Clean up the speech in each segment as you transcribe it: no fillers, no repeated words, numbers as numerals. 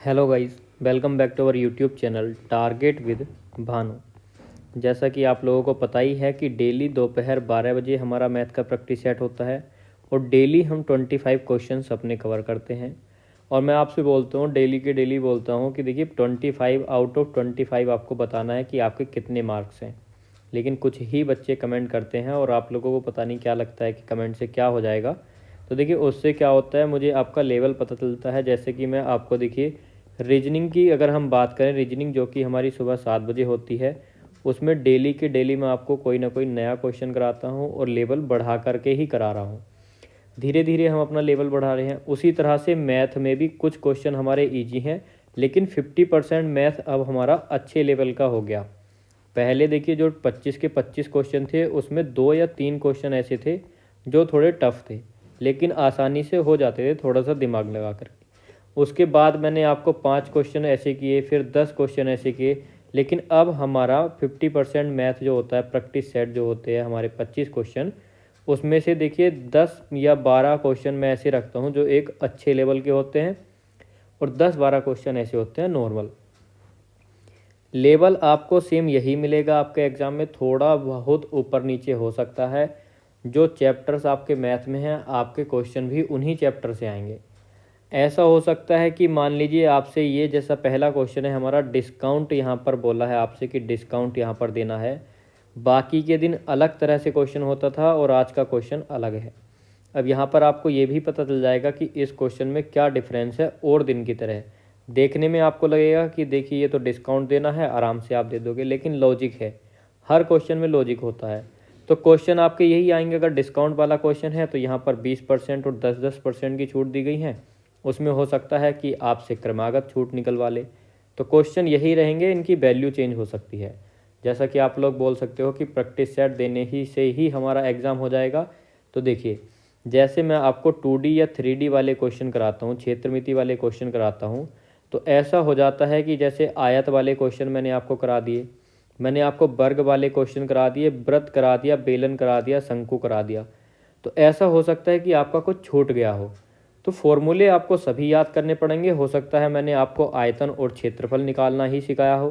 Hello guys, welcome back to our YouTube channel target with Bhanu. जैसा कि आप लोगों को पता ही है कि डेली दोपहर 12 बजे हमारा मैथ का प्रैक्टिस सेट होता है और डेली हम 25 क्वेश्चंस अपने कवर करते हैं। और मैं आपसे बोलता हूँ, डेली के डेली बोलता हूँ कि देखिए 25 आउट ऑफ 25 आपको बताना है कि आपके कितने मार्क्स हैं। लेकिन कुछ ही बच्चे कमेंट करते हैं और आप लोगों को पता नहीं क्या लगता है कि कमेंट से क्या हो जाएगा। तो देखिए उससे क्या होता है, मुझे आपका लेवल पता चलता है। जैसे कि मैं आपको देखिए रीजनिंग की अगर हम बात करें, रीजनिंग जो कि हमारी सुबह 7 बजे होती है, उसमें डेली के डेली मैं आपको कोई ना कोई नया क्वेश्चन कराता हूँ और लेवल बढ़ा करके ही करा रहा हूँ। धीरे धीरे हम अपना लेवल बढ़ा रहे हैं। उसी तरह से मैथ में भी कुछ क्वेश्चन हमारे ईजी हैं, लेकिन 50% मैथ अब हमारा अच्छे लेवल का हो गया। पहले देखिए जो 25 के 25 क्वेश्चन थे, उसमें 2 या 3 क्वेश्चन ऐसे थे जो थोड़े टफ थे, लेकिन आसानी से हो जाते थे थोड़ा सा दिमाग लगा कर। उसके बाद मैंने आपको 5 क्वेश्चन ऐसे किए, फिर 10 क्वेश्चन ऐसे किए। लेकिन अब हमारा 50% मैथ जो होता है, प्रैक्टिस सेट जो होते हैं हमारे 25 क्वेश्चन, उसमें से देखिए 10 या 12 क्वेश्चन मैं ऐसे रखता हूँ जो एक अच्छे लेवल के होते हैं और 10-12 क्वेश्चन ऐसे होते हैं नॉर्मल। लेवल आपको सेम यही मिलेगा आपके एग्ज़ाम में, थोड़ा बहुत ऊपर नीचे हो सकता है। जो चैप्टर्स आपके मैथ में हैं, आपके क्वेश्चन भी उन्हीं चैप्टर से आएंगे। ऐसा हो सकता है कि मान लीजिए आपसे ये जैसा पहला क्वेश्चन है हमारा, डिस्काउंट यहाँ पर बोला है आपसे कि डिस्काउंट यहाँ पर देना है। बाकी के दिन अलग तरह से क्वेश्चन होता था और आज का क्वेश्चन अलग है। अब यहाँ पर आपको ये भी पता चल जाएगा कि इस क्वेश्चन में क्या डिफरेंस है और दिन की तरह। देखने में आपको लगेगा कि देखिए ये तो डिस्काउंट देना है, आराम से आप दे दोगे, लेकिन लॉजिक है, हर क्वेश्चन में लॉजिक होता है। तो क्वेश्चन आपके यही आएंगे। अगर डिस्काउंट वाला क्वेश्चन है तो यहाँ पर 20% और 10-10% की छूट दी गई है। उसमें हो सकता है कि आपसे क्रमागत छूट निकलवा ले। तो क्वेश्चन यही रहेंगे, इनकी वैल्यू चेंज हो सकती है। जैसा कि आप लोग बोल सकते हो कि प्रैक्टिस सेट देने ही से ही हमारा एग्ज़ाम हो जाएगा। तो देखिए, जैसे मैं आपको 2D या 3D वाले क्वेश्चन कराता हूँ, क्षेत्रमिति वाले क्वेश्चन कराता हूँ, तो ऐसा हो जाता है कि जैसे आयत वाले क्वेश्चन मैंने आपको करा दिए, मैंने आपको वर्ग वाले क्वेश्चन करा दिए, वृत्त करा दिया, बेलन करा दिया, शंकु करा दिया। तो ऐसा हो सकता है कि आपका कुछ छूट गया हो। तो फॉर्मूले आपको सभी याद करने पड़ेंगे। हो सकता है मैंने आपको आयतन और क्षेत्रफल निकालना ही सिखाया हो।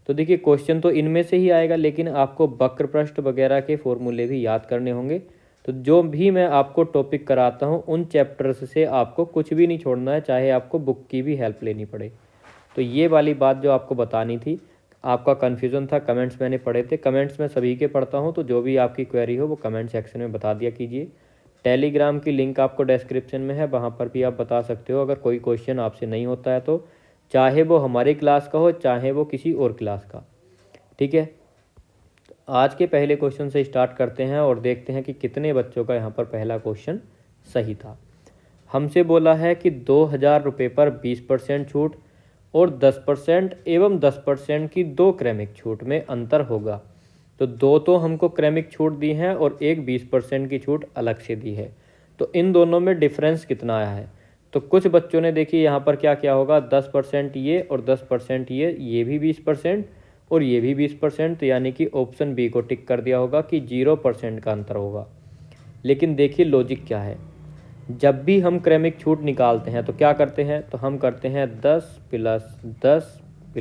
तो देखिए क्वेश्चन तो इनमें से ही आएगा, लेकिन आपको वक्र पृष्ठ वगैरह के फॉर्मूले भी याद करने होंगे। तो जो भी मैं आपको टॉपिक कराता हूँ, उन चैप्टर्स से आपको कुछ भी नहीं छोड़ना है, चाहे आपको बुक की भी हेल्प लेनी पड़े। तो ये वाली बात जो आपको बतानी थी, आपका कन्फ्यूज़न था, कमेंट्स मैंने पढ़े थे, कमेंट्स मैं सभी के पढ़ता हूँ। तो जो भी आपकी क्वेरी हो वो कमेंट सेक्शन में बता दिया कीजिए। टेलीग्राम की लिंक आपको डिस्क्रिप्शन में है, वहाँ पर भी आप बता सकते हो अगर कोई क्वेश्चन आपसे नहीं होता है तो, चाहे वो हमारी क्लास का हो चाहे वो किसी और क्लास का। ठीक है, आज के पहले क्वेश्चन से स्टार्ट करते हैं और देखते हैं कि कितने बच्चों का यहाँ पर पहला क्वेश्चन सही था। हमसे बोला है कि 2000 रुपये पर 20% छूट और 10% एवं 10% की 2 क्रमिक छूट में अंतर होगा। तो 2 तो हमको क्रमिक छूट दी हैं और एक 20% की छूट अलग से दी है। तो इन दोनों में डिफरेंस कितना आया है? तो कुछ बच्चों ने देखिए यहाँ पर क्या किया होगा, 10% ये और 10% ये भी 20% और ये भी 20%, तो यानी कि ऑप्शन बी को टिक कर दिया होगा कि 0% का अंतर होगा। लेकिन देखिए लॉजिक क्या है, जब भी हम क्रमिक छूट निकालते हैं तो क्या करते हैं, तो हम करते हैं 10 + 10 +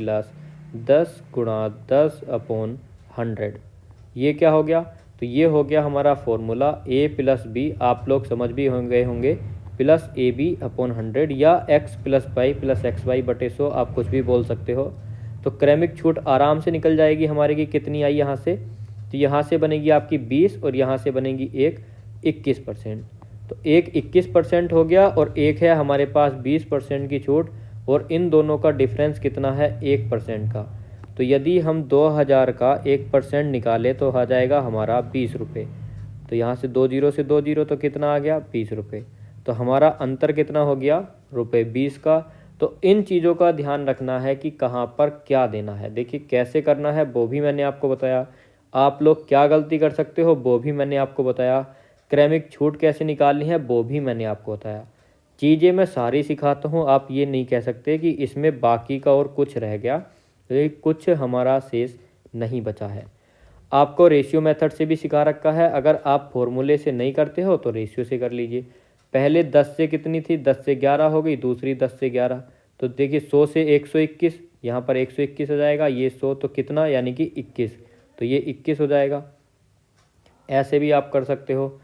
10 × 10/100। ये क्या हो गया, तो ये हो गया हमारा फॉर्मूला a + b, आप लोग समझ भी होंगे, +ab/100 या x + y + xy/100, आप कुछ भी बोल सकते हो। तो क्रमिक छूट आराम से निकल जाएगी हमारे की कितनी आई यहाँ से, तो यहाँ से बनेगी आपकी 20 और यहाँ से बनेगी एक 21%। तो एक 21% हो गया और एक है हमारे पास 20% की छूट, और इन दोनों का डिफरेंस कितना है, 1% का। तो यदि हम 2000 का 1% निकालें तो आ जाएगा हमारा 20 रुपये। तो यहाँ से 2 जीरो से 2 जीरो तो कितना आ गया, 20 रुपये। तो हमारा अंतर कितना हो गया, ₹20 का। तो इन चीज़ों का ध्यान रखना है कि कहाँ पर क्या देना है। देखिए कैसे करना है वो भी मैंने आपको बताया, आप लोग क्या गलती कर सकते हो वो भी मैंने आपको बताया, क्रमिक छूट कैसे निकालनी है वो भी मैंने आपको बताया। चीज़ें मैं सारी सिखाता हूँ, आप ये नहीं कह सकते कि इसमें बाकी का और कुछ रह गया, तो कुछ हमारा शेष नहीं बचा है। आपको रेशियो मेथड से भी सिखा रखा है, अगर आप फॉर्मूले से नहीं करते हो तो रेशियो से कर लीजिए। पहले 10 से कितनी थी, 10 से 11 हो गई, दूसरी 10 से 11, तो देखिए 100 से 121, यहाँ पर 121 हो जाएगा, ये 100 तो कितना यानी कि 21, तो ये 21 हो जाएगा। ऐसे भी आप कर सकते हो।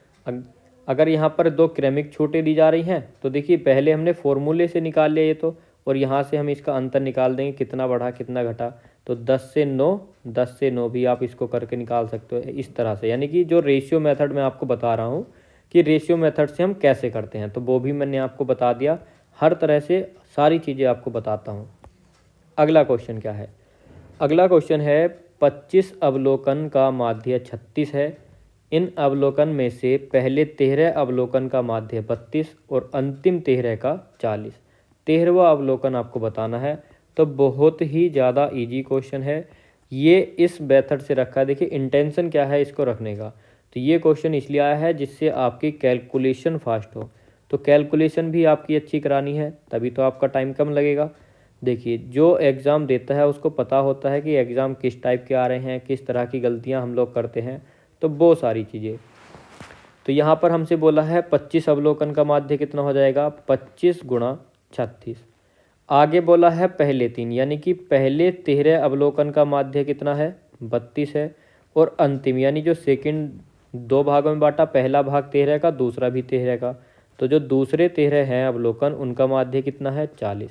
अगर यहाँ पर दो क्रमिक छूटें दी जा रही हैं तो देखिए पहले हमने फॉर्मूले से निकाल लिया ये तो, और यहाँ से हम इसका अंतर निकाल देंगे कितना बढ़ा कितना घटा। तो 10 से 9, 10 से 9 भी आप इसको करके निकाल सकते हो इस तरह से, यानी कि जो रेशियो मेथड मैं आपको बता रहा हूँ कि रेशियो मेथड से हम कैसे करते हैं, तो वो भी मैंने आपको बता दिया। हर तरह से सारी चीज़ें आपको बताता हूँ। अगला क्वेश्चन क्या है? अगला क्वेश्चन है 25 अवलोकन का माध्य 36 है। इन अवलोकन में से पहले 13 अवलोकन का माध्य 32 और अंतिम 13 का 40। 13वां अवलोकन आपको बताना है। तो बहुत ही ज़्यादा इजी क्वेश्चन है। ये इस मेथड से रखा है। देखिए इंटेंशन क्या है इसको रखने का, तो ये क्वेश्चन इसलिए आया है जिससे आपकी कैलकुलेशन फास्ट हो। तो कैलकुलेशन भी आपकी अच्छी करानी है, तभी तो आपका टाइम कम लगेगा। देखिए जो एग्ज़ाम देता है उसको पता होता है कि एग्ज़ाम किस टाइप के आ रहे हैं, किस तरह की गलतियां हम लोग करते हैं, तो वो सारी चीज़ें। तो यहाँ पर हमसे बोला है 25 अवलोकन का माध्य कितना हो जाएगा, 25 गुणा 36। आगे बोला है पहले 3, यानी कि पहले 13 अवलोकन का माध्य कितना है, 32 है। और अंतिम यानी जो सेकंड 2 भागों में बांटा, पहला भाग 13 का, दूसरा भी 13 का, तो जो दूसरे 13 हैं अवलोकन उनका माध्य कितना है, 40।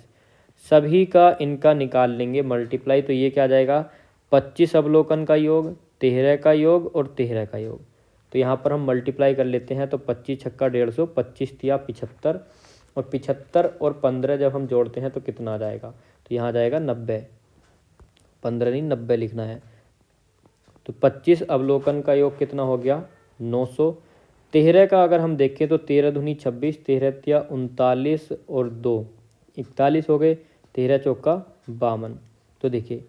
सभी का इनका निकाल लेंगे मल्टीप्लाई, तो ये क्या आ जाएगा, 25 अवलोकन का योग, 13 का योग और 13 का योग। तो यहाँ पर हम मल्टीप्लाई कर लेते हैं, तो 25 छक्का 150, 25 तिया 75, और 75 और 15 जब हम जोड़ते हैं तो कितना आ जाएगा, तो यहाँ आ जाएगा 90। 15 नहीं 90 लिखना है। तो 25 अवलोकन का योग कितना हो गया, 900। 13 का अगर हम देखें तो 13 दूनी 26, 13 तिया 39 और 2 41 हो गए, 13 चौका 52। तो देखिए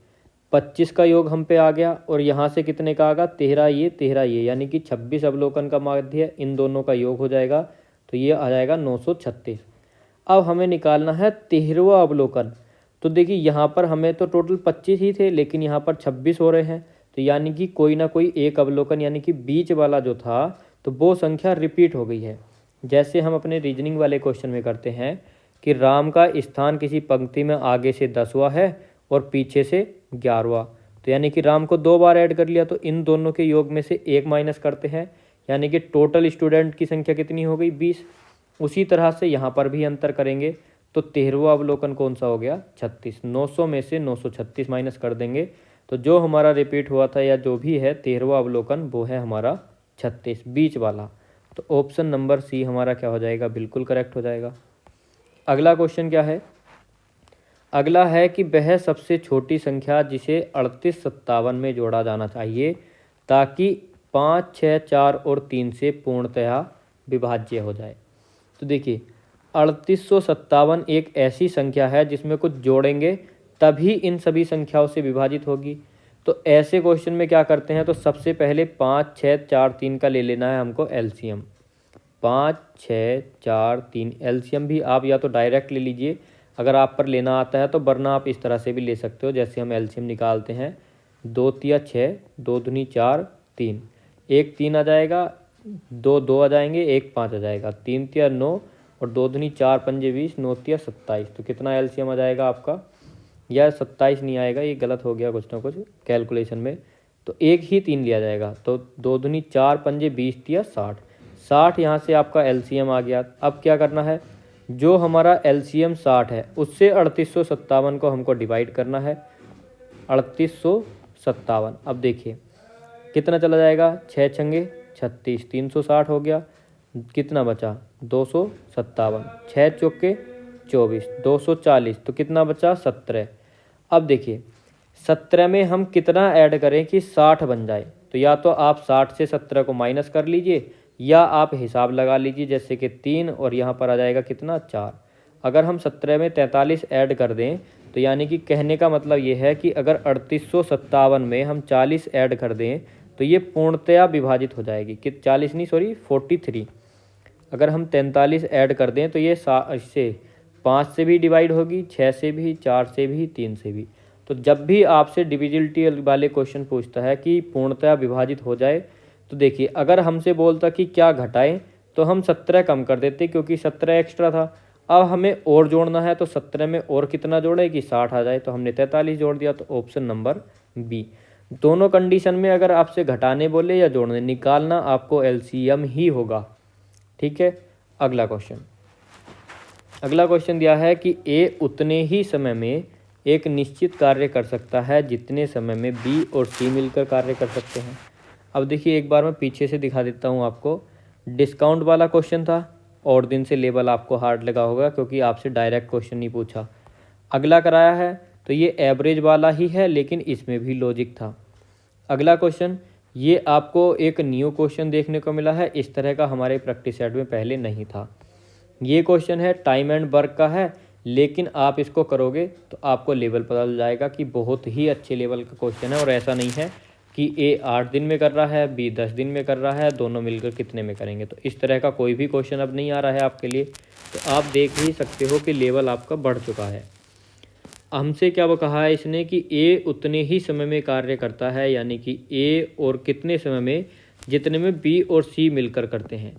25 का योग हम पे आ गया, और यहाँ से कितने का आएगा, 13 ये, यानी कि 26 अवलोकन का माध्य इन दोनों का योग हो जाएगा, तो ये आ जाएगा 936। अब हमें निकालना है 13वां अवलोकन। तो देखिए यहाँ पर हमें तो टोटल 25 ही थे, लेकिन यहाँ पर 26 हो रहे हैं, तो यानी कि कोई ना कोई एक अवलोकन यानी कि बीच वाला जो था तो वो संख्या रिपीट हो गई है। जैसे हम अपने रीजनिंग वाले क्वेश्चन में करते हैं कि राम का स्थान किसी पंक्ति में आगे से 10वां है और पीछे से 11वां, तो यानी कि राम को 2 बार ऐड कर लिया, तो इन दोनों के योग में से 1 माइनस करते हैं, यानी कि टोटल स्टूडेंट की संख्या कितनी हो गई, 20। उसी तरह से यहाँ पर भी अंतर करेंगे, तो 13वां अवलोकन कौन सा हो गया, 36। 900 में से 936 माइनस कर देंगे, तो जो हमारा रिपीट हुआ था या जो भी है 13वां अवलोकन वो है हमारा 36, बीच वाला। तो ऑप्शन नंबर सी हमारा क्या हो जाएगा, बिल्कुल करेक्ट हो जाएगा। अगला क्वेश्चन क्या है? अगला है कि वह सबसे छोटी संख्या जिसे 38, 57 में जोड़ा जाना चाहिए ताकि 5, 6, 4 और 3 से पूर्णतः विभाज्य हो जाए। तो देखिए 3857 एक ऐसी संख्या है जिसमें कुछ जोड़ेंगे तभी इन सभी संख्याओं से विभाजित होगी। तो ऐसे क्वेश्चन में क्या करते हैं, तो सबसे पहले 5, 6, 4, 3 का ले लेना है हमको एलसीएम। 5, 6, 4, 3 एलसीएम भी आप या तो डायरेक्ट ले लीजिए अगर आप पर लेना आता है, तो वरना आप इस तरह से भी ले सकते हो। जैसे हम एलसीएम निकालते हैं, 2 तिया 6, 2 दूनी 4, 3, 1 3 आ जाएगा, 2 2 आ जाएंगे, 1 5 आ जाएगा, 3 तिया 9 और 2 दूनी 4 पंजे 20, 9 तिया 27। तो कितना एलसीएम आ जाएगा आपका, या 27 नहीं आएगा, ये गलत हो गया कुछ ना कुछ कैलकुलेशन में, तो 1 ही 3 लिया जाएगा। तो 2 दूनी 4 पंजे 20 तिया 60, 60 यहाँ से आपका एलसीएम आ गया। अब क्या करना है, जो हमारा एलसीएम 60 है उससे 3857 को हमको डिवाइड करना है, 3857। अब देखिए कितना चला जाएगा, 6 छंगे 36, 360 हो गया, कितना बचा 257, 6 चौके 24, 240, तो कितना बचा 17। अब देखिए 17 में हम कितना ऐड करें कि 60 बन जाए, तो या तो आप 60 से 17 को माइनस कर लीजिए या आप हिसाब लगा लीजिए, जैसे कि 3 और यहाँ पर आ जाएगा कितना 4। अगर हम 17 में 43 ऐड कर दें, तो यानी कि कहने का मतलब ये है कि अगर 3857 में हम 40 ऐड कर दें तो ये पूर्णतया विभाजित हो जाएगी कि 40 नहीं सॉरी 43। अगर हम 43 ऐड कर दें तो ये इससे 5 से भी डिवाइड होगी, 6 से भी, 4 से भी, 3 से भी। तो जब भी आपसे डिविजिबिलिटी वाले क्वेश्चन पूछता है कि पूर्णतया विभाजित हो जाए, तो देखिए अगर हमसे बोलता कि क्या घटाएं, तो हम 17 कम कर देते क्योंकि 17 एक्स्ट्रा था। अब हमें और जोड़ना है, तो 17 में और कितना जोड़े कि 60 आ जाए, तो हमने 43 जोड़ दिया, तो ऑप्शन नंबर बी। दोनों कंडीशन में अगर आपसे घटाने बोले या जोड़ने, निकालना आपको एलसीएम ही होगा। ठीक है, अगला क्वेश्चन दिया है कि ए उतने ही समय में एक निश्चित कार्य कर सकता है जितने समय में बी और सी मिलकर कार्य कर सकते हैं। अब देखिए, एक बार मैं पीछे से दिखा देता हूँ आपको। डिस्काउंट वाला क्वेश्चन था और दिन से लेवल आपको हार्ड लगा होगा क्योंकि आपसे डायरेक्ट क्वेश्चन नहीं पूछा। अगला कराया है तो ये एवरेज वाला ही है, लेकिन इसमें भी लॉजिक था। अगला क्वेश्चन, ये आपको एक न्यू क्वेश्चन देखने को मिला है, इस तरह का हमारे प्रैक्टिस सेट में पहले नहीं था। ये क्वेश्चन है टाइम एंड वर्क का है, लेकिन आप इसको करोगे तो आपको लेवल पता चल जाएगा कि बहुत ही अच्छे लेवल का क्वेश्चन है। और ऐसा नहीं है कि ए 8 दिन में कर रहा है, बी 10 दिन में कर रहा है, दोनों मिलकर कितने में करेंगे। तो इस तरह का कोई भी क्वेश्चन अब नहीं आ रहा है आपके लिए, तो आप देख ही सकते हो कि लेवल आपका बढ़ चुका है। हमसे क्या वो कहा है इसने कि ए उतने ही समय में कार्य करता है, यानी कि ए और कितने समय में, जितने में बी और सी मिलकर करते हैं।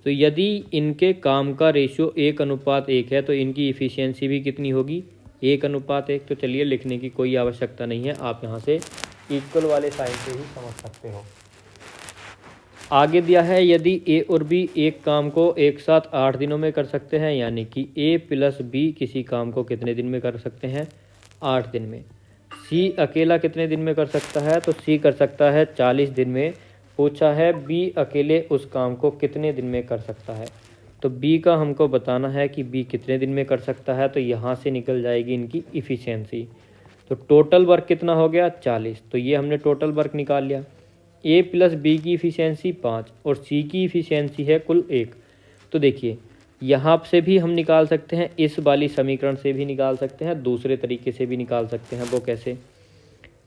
तो यदि इनके काम का रेशियो 1:1 है तो इनकी इफ़िशियंसी भी कितनी होगी, 1:1। तो चलिए, लिखने की कोई आवश्यकता नहीं है, आप यहाँ से इक्वल वाले साइन से ही समझ सकते हो। आगे दिया है यदि ए और बी एक काम को एक साथ 8 दिनों में कर सकते हैं, यानी कि ए प्लस बी किसी काम को कितने दिन में कर सकते हैं, 8 दिन में। सी अकेला कितने दिन में कर सकता है, तो सी कर सकता है 40 दिन में। पूछा है बी अकेले उस काम को कितने दिन में कर सकता है, तो बी का हमको बताना है कि बी कितने दिन में कर सकता है। तो यहाँ से निकल जाएगी इनकी इफ़िशियंसी। तो टोटल वर्क कितना हो गया, 40। तो ये हमने टोटल वर्क निकाल लिया। ए प्लस बी की इफ़िशियंसी 5 और सी की इफ़िशियंसी है कुल 1। तो देखिए, यहाँ से भी हम निकाल सकते हैं, इस वाली समीकरण से भी निकाल सकते हैं, दूसरे तरीके से भी निकाल सकते हैं। वो कैसे,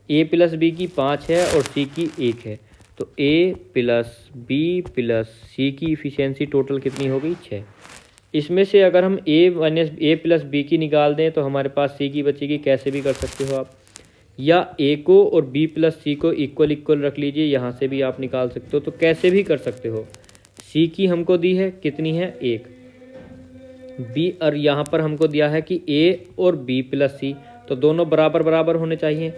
ए प्लस बी की 5 है और सी की 1 है, तो ए प्लस बी प्लस सी की इफ़िशियंसी टोटल कितनी हो गई, 6। इसमें से अगर हम ए प्लस बी की निकाल दें तो हमारे पास सी की बचेगी। कैसे भी कर सकते हो आप, या ए को और बी प्लस सी को इक्वल रख लीजिए, यहाँ से भी आप निकाल सकते हो। तो कैसे भी कर सकते हो। सी की हमको दी है कितनी है, 1। बी और यहाँ पर हमको दिया है कि ए और बी प्लस सी, तो दोनों बराबर बराबर होने चाहिए।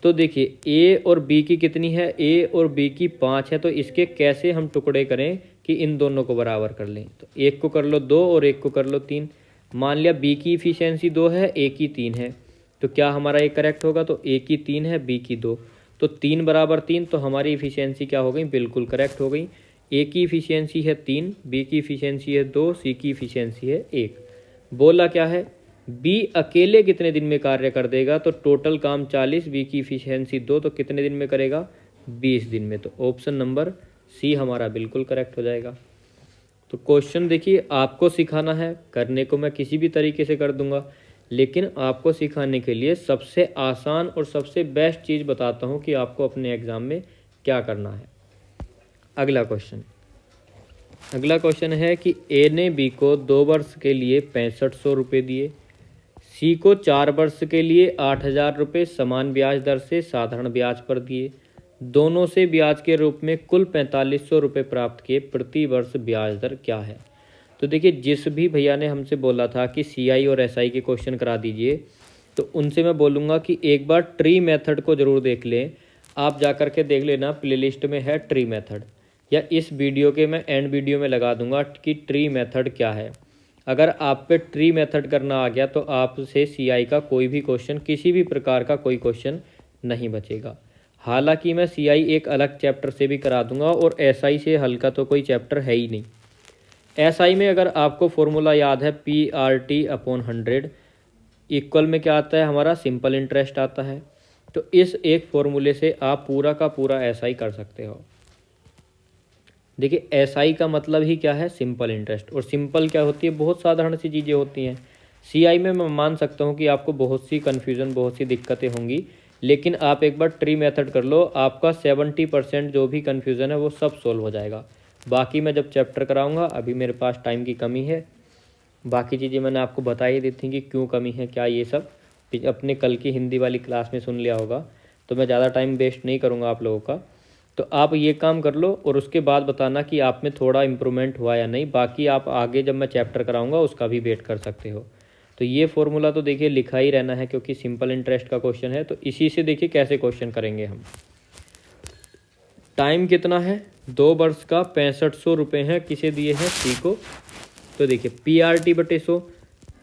तो देखिए, ए और बी की कितनी है, ए और बी की 5 है, तो इसके कैसे हम टुकड़े करें कि इन दोनों को बराबर कर लें। तो एक को कर लो 2 और एक को कर लो 3। मान लिया बी की इफ़िशियंसी 2 है, ए की 3 है, तो क्या हमारा ये करेक्ट होगा, तो ए की 3 है, बी की 2, तो 3 बराबर 3, तो हमारी इफ़िशियंसी क्या हो गई, बिल्कुल करेक्ट हो गई। ए की इफ़िशियंसी है 3, बी की इफ़िशियंसी है 2, सी की इफ़िशियंसी है 1। बोला क्या है, बी अकेले कितने दिन में कार्य कर देगा, तो टोटल काम 40, बी की इफ़िशियंसी 2, तो कितने दिन में करेगा, 20 दिन में। तो ऑप्शन नंबर सी हमारा बिल्कुल करेक्ट हो जाएगा। तो क्वेश्चन देखिए, आपको सिखाना है, करने को मैं किसी भी तरीके से कर दूंगा, लेकिन आपको सिखाने के लिए सबसे आसान और सबसे बेस्ट चीज़ बताता हूँ कि आपको अपने एग्ज़ाम में क्या करना है। अगला क्वेश्चन है कि ए ने बी को 2 वर्ष के लिए 6500 रुपये दिए, सी को 4 वर्ष के लिए 8000 रुपये समान ब्याज दर से साधारण ब्याज पर दिए। दोनों से ब्याज के रूप में कुल 4500 रुपये प्राप्त किए, प्रति वर्ष ब्याज दर क्या है। तो देखिए, जिस भी भैया ने हमसे बोला था कि सीआई और एसआई के क्वेश्चन करा दीजिए, तो उनसे मैं बोलूँगा कि एक बार ट्री मेथड को ज़रूर देख लें। आप जा कर के देख लेना, प्लेलिस्ट में है ट्री मेथड, या इस वीडियो के मैं एंड वीडियो में लगा दूंगा कि ट्री मेथड क्या है। अगर आप पे ट्री मेथड करना आ गया तो आपसे सीआई का कोई भी क्वेश्चन, किसी भी प्रकार का कोई क्वेश्चन नहीं बचेगा। हालांकि मैं सीआई एक अलग चैप्टर से भी करा दूंगा, और एसआई से हल्का तो कोई चैप्टर है ही नहीं। एसआई में अगर आपको फॉर्मूला याद है, PRT/100 इक्वल में क्या आता है हमारा, सिंपल इंटरेस्ट आता है। तो इस एक फॉर्मूले से आप पूरा का पूरा एसआई कर सकते हो। देखिए, एसआई का मतलब ही क्या है, सिंपल इंटरेस्ट। और सिंपल क्या होती है, बहुत साधारण सी चीज़ें होती हैं। सीआई में मैं मान सकता हूँ कि आपको बहुत सी कन्फ्यूज़न, बहुत सी दिक्कतें होंगी, लेकिन आप एक बार ट्री मेथड कर लो, आपका 70% जो भी कन्फ्यूज़न है वो सब सोल्व हो जाएगा। बाकी मैं जब चैप्टर कराऊंगा, अभी मेरे पास टाइम की कमी है, बाकी चीज़ें मैंने आपको बता ही दी थी कि क्यों कमी है क्या, ये सब अपने कल की हिंदी वाली क्लास में सुन लिया होगा, तो मैं ज़्यादा टाइम वेस्ट नहीं करूँगा आप लोगों का। तो आप ये काम कर लो और उसके बाद बताना कि आप में थोड़ा इम्प्रूवमेंट हुआ या नहीं। बाकी आप आगे जब मैं चैप्टर कराऊंगा उसका भी वेट कर सकते हो। तो ये फॉर्मूला तो देखिए लिखा ही रहना है क्योंकि सिंपल इंटरेस्ट का क्वेश्चन है। तो इसी से देखिए कैसे क्वेश्चन करेंगे हम। टाइम कितना है, 2 वर्ष का 6500 रुपये हैं, किसे दिए हैं, सी को। तो देखिए PRT बटे 100,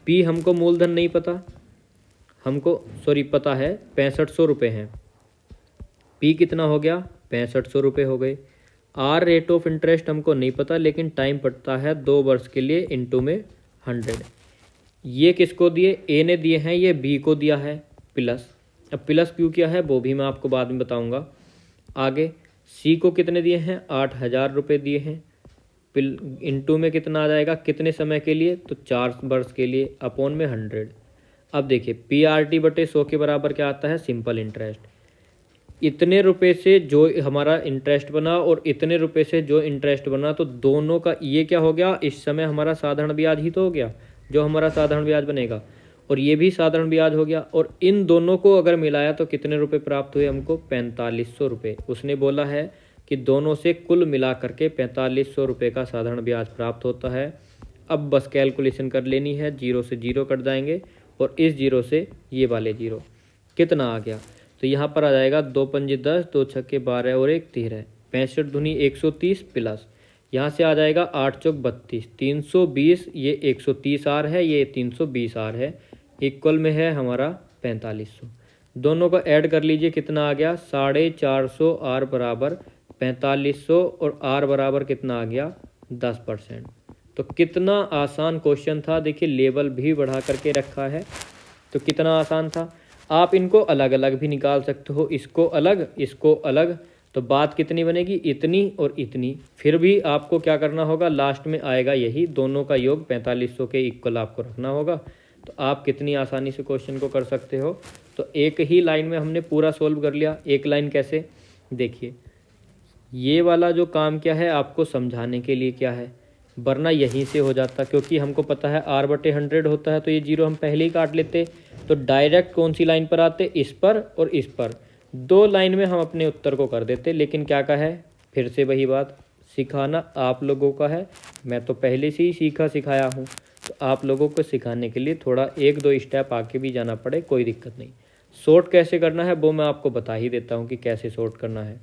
पी हमको मूलधन नहीं पता, हमको सॉरी पता है 6500 रुपये हैं। पी कितना हो गया, 6500 रुपये हो गए। आर रेट ऑफ इंटरेस्ट हमको नहीं पता, लेकिन टाइम पड़ता है 2 वर्ष के लिए, इंटू में 100। ये किसको दिए, ए ने दिए हैं, ये बी को दिया है प्लस। अब प्लस क्यों किया है वो भी मैं आपको बाद में बताऊंगा। आगे सी को कितने दिए हैं, 8000 रुपये दिए हैं। इंटू में कितना आ जाएगा, कितने समय के लिए, तो 4 वर्ष के लिए, अपॉन में 100। अब देखिए PRT बटे 100 के बराबर क्या आता है, सिंपल इंटरेस्ट। इतने रुपए से जो हमारा इंटरेस्ट बना और इतने रुपए से जो इंटरेस्ट बना, तो दोनों का ये क्या हो गया, इस समय हमारा साधारण ब्याज ही तो हो गया, जो हमारा साधारण ब्याज बनेगा, और ये भी साधारण ब्याज हो गया। और इन दोनों को अगर मिलाया तो कितने रुपए प्राप्त हुए हमको, 4500 रुपये। उसने बोला है कि दोनों से कुल मिला करके 4500 रुपये का साधारण ब्याज प्राप्त होता है। अब बस कैलकुलेशन कर लेनी है, 0 से 0 कट जाएंगे और इस 0 से ये वाले 0, कितना आ गया, तो यहाँ पर आ जाएगा 2 पंजे 10, 2 छक्के 12 और 1 13, 65 दूनी 130 प्लस यहाँ से आ जाएगा 8 चौक 32, 320, ये 130 आर है, ये 320 आर है, इक्वल में है हमारा 4500। दोनों को ऐड कर लीजिए, कितना आ गया, 450 आर बराबर 4500 और आर बराबर कितना आ गया, 10%। तो कितना आसान क्वेश्चन था, देखिए लेवल भी बढ़ा करके रखा है, तो कितना आसान था। आप इनको अलग अलग भी निकाल सकते हो, इसको अलग इसको अलग, तो बात कितनी बनेगी, इतनी और इतनी। फिर भी आपको क्या करना होगा, लास्ट में आएगा यही, दोनों का योग 4500 के इक्वल आपको रखना होगा। तो आप कितनी आसानी से क्वेश्चन को कर सकते हो। तो एक ही लाइन में हमने पूरा सोल्व कर लिया। एक लाइन कैसे, देखिए ये वाला जो काम क्या है आपको समझाने के लिए क्या है, वरना यहीं से हो जाता, क्योंकि हमको पता है R बटे 100 होता है, तो ये 0 हम पहले ही काट लेते। तो डायरेक्ट कौन सी लाइन पर आते, इस पर और इस पर, 2 लाइन में हम अपने उत्तर को कर देते। लेकिन क्या का है, फिर से वही बात, सिखाना आप लोगों का है, मैं तो पहले से ही सीखा सिखाया हूँ, तो आप लोगों को सिखाने के लिए थोड़ा 1-2 स्टेप आके भी जाना पड़े, कोई दिक्कत नहीं। शॉर्ट कैसे करना है वो मैं आपको बता ही देता हूँ कि कैसे शॉर्ट करना है।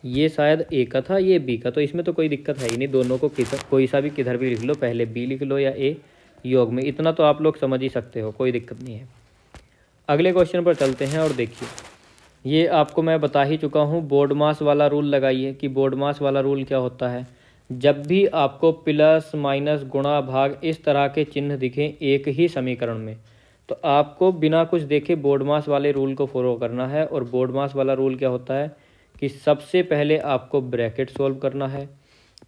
ये शायद ए का था, ये बी का, तो इसमें तो कोई दिक्कत है ही नहीं, दोनों को किधर कोई सा भी किधर भी लिख लो, पहले बी लिख लो या ए योग में, इतना तो आप लोग समझ ही सकते हो, कोई दिक्कत नहीं है। अगले क्वेश्चन पर चलते हैं और देखिए, ये आपको मैं बता ही चुका हूँ, बोर्ड मास वाला रूल लगाइए कि बोर्ड मास वाला रूल क्या होता है। जब भी आपको प्लस माइनस गुणा भाग इस तरह के चिन्ह दिखें एक ही समीकरण में, तो आपको बिना कुछ देखे बोर्ड मास वाले रूल को फॉलो करना है। और बोर्ड मास वाला रूल क्या होता है कि सबसे पहले आपको ब्रैकेट सोल्व करना है,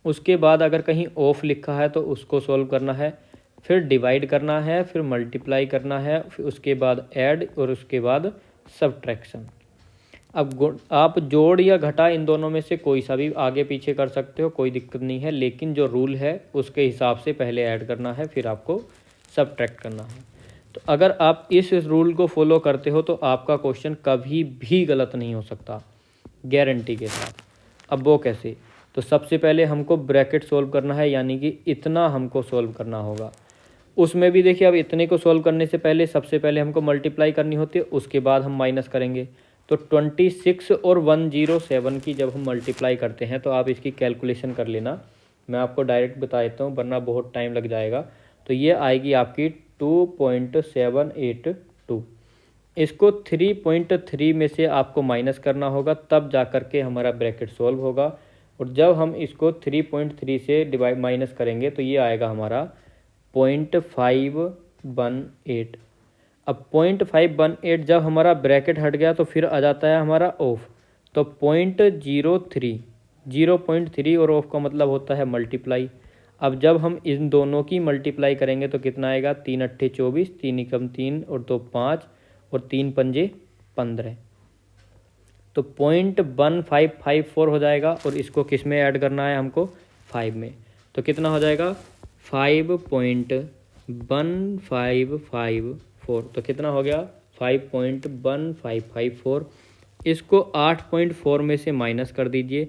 उसके बाद अगर कहीं ऑफ लिखा है तो उसको सोल्व करना है, फिर डिवाइड करना है, फिर मल्टीप्लाई करना है, फिर उसके बाद ऐड और उसके बाद सब्ट्रैक्शन। अब आप जोड़ या घटा इन दोनों में से कोई सा भी आगे पीछे कर सकते हो, कोई दिक्कत नहीं है, लेकिन जो रूल है उसके हिसाब से पहले ऐड करना है, फिर आपको सब्ट्रैक्ट करना है। तो अगर आप इस रूल को फॉलो करते हो तो आपका क्वेश्चन कभी भी गलत नहीं हो सकता, गारंटी के साथ। अब वो कैसे, तो सबसे पहले हमको ब्रैकेट सोल्व करना है, यानी कि इतना हमको सोल्व करना होगा। उसमें भी देखिए, अब इतने को सोल्व करने से पहले सबसे पहले हमको मल्टीप्लाई करनी होती है, उसके बाद हम माइनस करेंगे। तो 26 और 107 की जब हम मल्टीप्लाई करते हैं तो आप इसकी कैलकुलेशन कर लेना, मैं आपको डायरेक्ट बता देता हूँ वरना बहुत टाइम लग जाएगा। तो ये आएगी आपकी 2.782। इसको 3.3 में से आपको माइनस करना होगा, तब जा कर के हमारा ब्रैकेट सोल्व होगा। और जब हम इसको 3.3 से डिवाइड माइनस करेंगे तो ये आएगा हमारा 0.518। अब 0.518 जब हमारा ब्रैकेट हट गया तो फिर आ जाता है हमारा ऑफ, तो 0.03, 0.3 और ऑफ का मतलब होता है मल्टीप्लाई। अब जब हम इन दोनों की मल्टीप्लाई करेंगे तो कितना आएगा, 3 अट्ठे 24, 3 एकम 3 और 2 5 और 3 पंजे 15, तो 0.1554 हो जाएगा। और इसको किस में ऐड करना है हमको, 5 में, तो कितना हो जाएगा 5.1554, तो कितना हो गया 5.1554। इसको 8.4 में से माइनस कर दीजिए।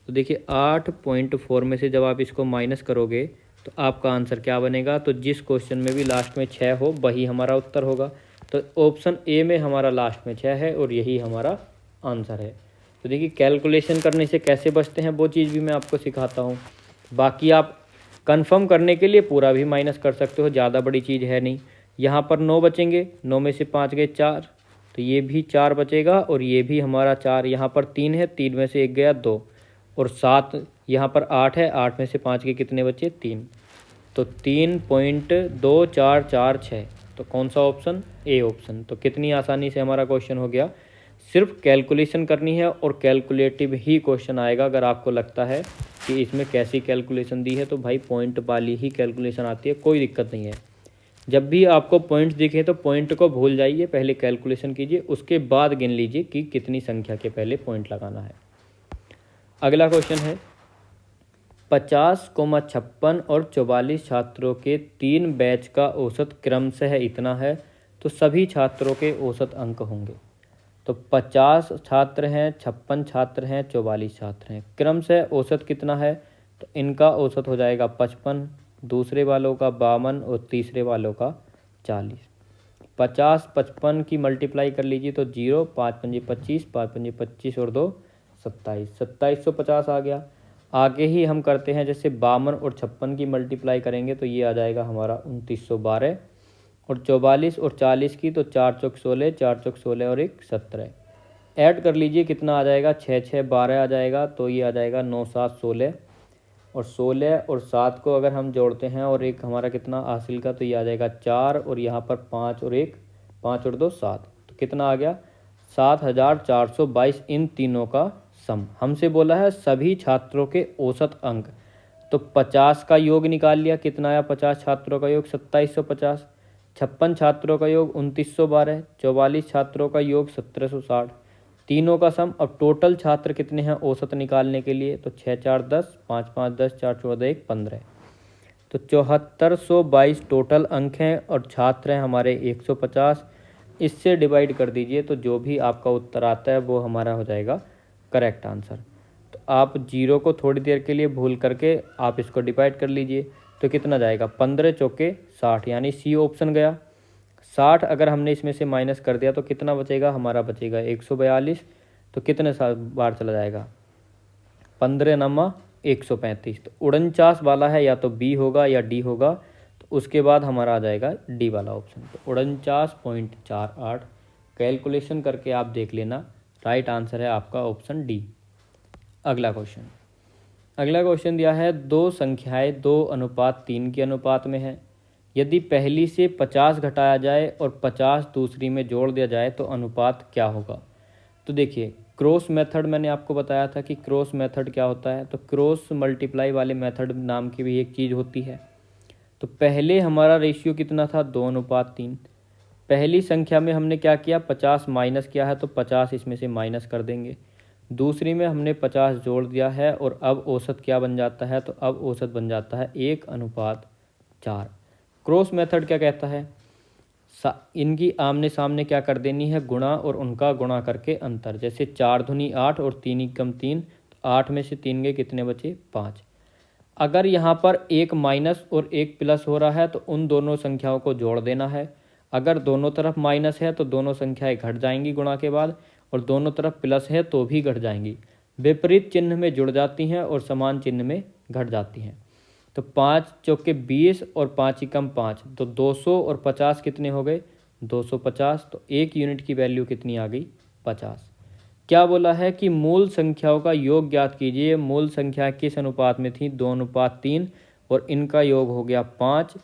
तो देखिए 8.4 में से जब आप इसको माइनस करोगे तो आपका आंसर क्या बनेगा, तो जिस क्वेश्चन में भी लास्ट में 6 हो वही हमारा उत्तर होगा। तो ऑप्शन ए में हमारा लास्ट में 6 है और यही हमारा आंसर है। तो देखिए कैलकुलेशन करने से कैसे बचते हैं वो चीज़ भी मैं आपको सिखाता हूँ। बाकी आप कंफर्म करने के लिए पूरा भी माइनस कर सकते हो, ज़्यादा बड़ी चीज़ है नहीं। यहाँ पर 9 बचेंगे, 9 में से 5 गए 4, तो ये भी 4 बचेगा और ये भी हमारा 4। यहाँ पर 3 है, 3 में से 1 गया 2 और 7, यहाँ पर 8 है, 8 में से 5 के कितने बचे 3, तो 3.2446। तो कौन सा ऑप्शन, ए ऑप्शन। तो कितनी आसानी से हमारा क्वेश्चन हो गया। सिर्फ कैलकुलेशन करनी है और कैलकुलेटिव ही क्वेश्चन आएगा। अगर आपको लगता है कि इसमें कैसी कैलकुलेशन दी है तो भाई पॉइंट वाली ही कैलकुलेशन आती है, कोई दिक्कत नहीं है। जब भी आपको पॉइंट्स दिखे तो पॉइंट को भूल जाइए, पहले कैलकुलेशन कीजिए, उसके बाद गिन लीजिए कि कितनी संख्या के पहले पॉइंट लगाना है। अगला क्वेश्चन है 50,56 और 44 छात्रों के 3 बैच का औसत क्रमशः इतना है, तो सभी छात्रों के औसत अंक होंगे। तो 50 छात्र हैं, 56 छात्र हैं, 44 छात्र हैं, क्रमशः औसत कितना है, तो इनका औसत हो जाएगा 55, दूसरे वालों का 52 और तीसरे वालों का 40। 50 55 की मल्टीप्लाई कर लीजिए तो 0, 5 पंजे 25, 5 पंजे 25 और 2 27, 2750 आ गया। आगे ही हम करते हैं, जैसे 52 और 56 की मल्टीप्लाई करेंगे तो ये आ जाएगा हमारा 2912, और 44 और 40 की तो 4 चौक 16, 4 चौक 16 और 1 17। ऐड कर लीजिए कितना आ जाएगा, 6 6 12 आ जाएगा, तो ये आ जाएगा 9 7 16, और 16 और 7 को अगर हम जोड़ते हैं और एक हमारा कितना हासिल का, तो ये आ जाएगा 4, और यहाँ पर 5 और 1, 5 और 2 7, तो कितना आ गया 7422। इन तीनों का सम हमसे बोला है सभी छात्रों के औसत अंक। तो 50 का योग निकाल लिया, कितना आया 50 छात्रों का योग 2750, 56 छात्रों का योग 2912, 44 छात्रों का योग 1760, तीनों का सम। अब टोटल छात्र कितने हैं औसत निकालने के लिए, तो 6 4 10, 5 5 10, 4 14 1 15, तो 7422 टोटल अंक हैं और छात्र हैं हमारे 150। इससे डिवाइड कर दीजिए तो जो भी आपका उत्तर आता है वो हमारा हो जाएगा करेक्ट आंसर। तो आप जीरो को थोड़ी देर के लिए भूल करके आप इसको डिवाइड कर लीजिए, तो कितना जाएगा 15 चौके 60, यानी सी ऑप्शन गया। 60 अगर हमने इसमें से माइनस कर दिया तो कितना बचेगा, हमारा बचेगा 142। तो कितने बार चला जाएगा, 15 नमा 135। तो 49 वाला है, या तो बी होगा या डी होगा, तो उसके बाद हमारा आ जाएगा डी वाला ऑप्शन। तो 49.48 कैलकुलेशन करके आप देख लेना, राइट आंसर है आपका ऑप्शन डी। अगला क्वेश्चन दिया है, दो संख्याएं 2:3 के अनुपात में है। यदि पहली से 50 घटाया जाए और 50 दूसरी में जोड़ दिया जाए तो अनुपात क्या होगा। तो देखिए क्रॉस मेथड मैंने आपको बताया था कि क्रॉस मेथड क्या होता है, तो क्रॉस मल्टीप्लाई वाले मेथड नाम की भी एक चीज़ होती है। तो पहले हमारा रेशियो कितना था, 2:3। पहली संख्या में हमने क्या किया, 50 माइनस किया है तो 50 इसमें से माइनस कर देंगे। दूसरी में हमने 50 जोड़ दिया है और अब औसत क्या बन जाता है, तो अब औसत बन जाता है 1:4। क्रॉस मेथड क्या कहता है, इनकी आमने सामने क्या कर देनी है, गुणा, और उनका गुणा करके अंतर। जैसे 4 दूनी 8 और 3 एकम 3, तो 8 में से 3 गए कितने बचे 5। अगर यहाँ पर एक माइनस और एक प्लस हो रहा है तो उन दोनों संख्याओं को जोड़ देना है। अगर दोनों तरफ माइनस है तो दोनों संख्याएं घट जाएंगी गुणा के बाद, और दोनों तरफ प्लस है तो भी घट जाएंगी। विपरीत चिन्ह में जुड़ जाती हैं और समान चिन्ह में घट जाती हैं। तो 5 चौके 20 और 5 एकम 5, तो 200 और 50 कितने हो गए 250। तो एक यूनिट की वैल्यू कितनी आ गई 50। क्या बोला है कि मूल संख्याओं का योग ज्ञात कीजिए। मूल संख्या किस अनुपात में थी, 2:3, और इनका योग हो गया 5।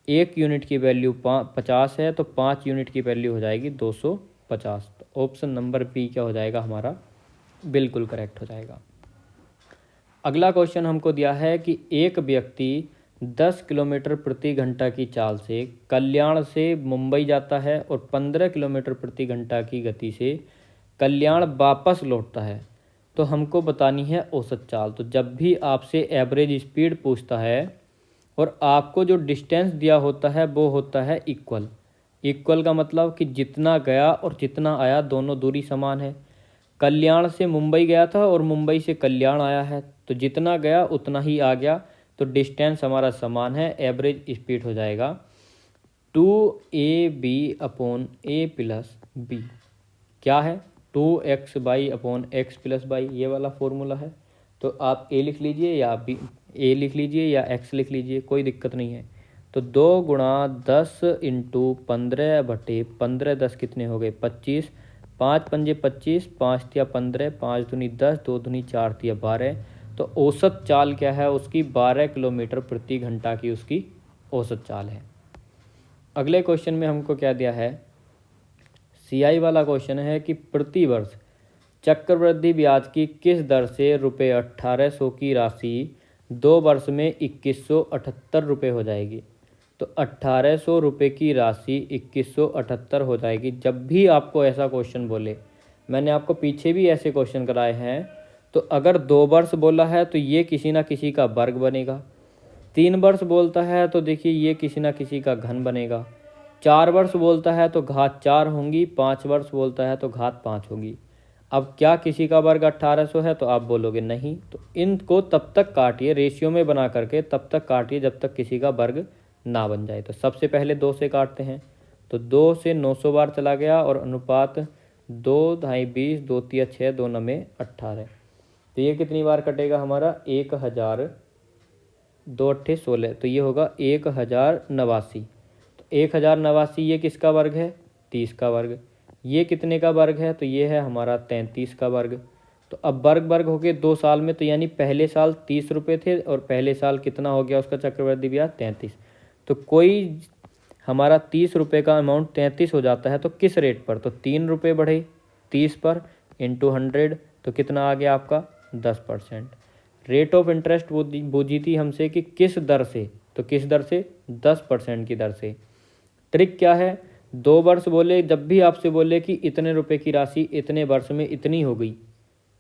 एक यूनिट की वैल्यू 50 है तो 5 यूनिट की वैल्यू हो जाएगी 250। तो ऑप्शन नंबर बी क्या हो जाएगा हमारा, बिल्कुल करेक्ट हो जाएगा। अगला क्वेश्चन हमको दिया है कि एक व्यक्ति 10 किलोमीटर प्रति घंटा की चाल से कल्याण से मुंबई जाता है और 15 किलोमीटर प्रति घंटा की गति से कल्याण वापस लौटता है, तो हमको बतानी है औसत चाल। तो जब भी आपसे एवरेज स्पीड पूछता है और आपको जो डिस्टेंस दिया होता है वो होता है इक्वल का मतलब कि जितना गया और जितना आया दोनों दूरी समान है। कल्याण से मुंबई गया था और मुंबई से कल्याण आया है, तो जितना गया उतना ही आ गया, तो डिस्टेंस हमारा समान है, एवरेज स्पीड हो जाएगा 2ab/a+b। क्या है 2x/x+y, ये वाला फॉर्मूला है। तो आप a लिख लीजिए या a लिख लीजिए या x लिख लीजिए, कोई दिक्कत नहीं है। तो 2 × 10 × 15/15, 10 कितने हो गए 25, 5 पंजे 25, 5 तिया 15, 5 दूनी 10, 2 दूनी 4 तिया 12। तो औसत चाल क्या है उसकी, 12 किलोमीटर प्रति घंटा की उसकी औसत चाल है। अगले क्वेश्चन में हमको क्या दिया है, CI वाला क्वेश्चन है कि प्रति वर्ष चक्रवृद्धि ब्याज की किस दर से ₹1800 की राशि 2 वर्ष में 2178 रुपये हो जाएगी। तो 1800 रुपये की राशि 2178 हो जाएगी। जब भी आपको ऐसा क्वेश्चन बोले, मैंने आपको पीछे भी ऐसे क्वेश्चन कराए हैं, तो अगर 2 वर्ष बोला है तो ये किसी ना किसी का वर्ग बनेगा, 3 वर्ष बोलता है तो देखिए ये किसी ना किसी का घन बनेगा, 4 वर्ष बोलता है तो घात 4 होंगी, 5 वर्ष बोलता है तो घात 5 होगी। अब क्या किसी का वर्ग 1800 है, तो आप बोलोगे नहीं। तो इनको तब तक काटिए, रेशियो में बना करके तब तक काटिए जब तक किसी का वर्ग ना बन जाए। तो सबसे पहले 2 से काटते हैं, तो 2 से 900 बार चला गया और अनुपात 2 ढाई 20, 2 तिया 6, 2 नमे 18। तो ये कितनी बार कटेगा हमारा 1000, 2 अट्ठे 16, तो ये होगा 1089। तो 1089 ये किसका वर्ग है, 30 का वर्ग। ये कितने का वर्ग है, तो ये है हमारा 33 का वर्ग। तो अब वर्ग हो गए 2 साल में, तो यानी पहले साल 30 रुपये थे और पहले साल कितना हो गया उसका चक्रवृद्धि ब्याज 33। तो कोई हमारा 30 रुपये का अमाउंट 33 हो जाता है तो किस रेट पर, तो 3 रुपये बढ़े 30 पर इंटू 100, तो कितना आ गया आपका 10%। रेट ऑफ इंटरेस्ट बूझी थी हमसे कि किस दर से, तो किस दर से 10% की दर से। ट्रिक क्या है, 2 वर्ष बोले, जब भी आपसे बोले कि इतने रुपए की राशि इतने वर्ष में इतनी हो गई,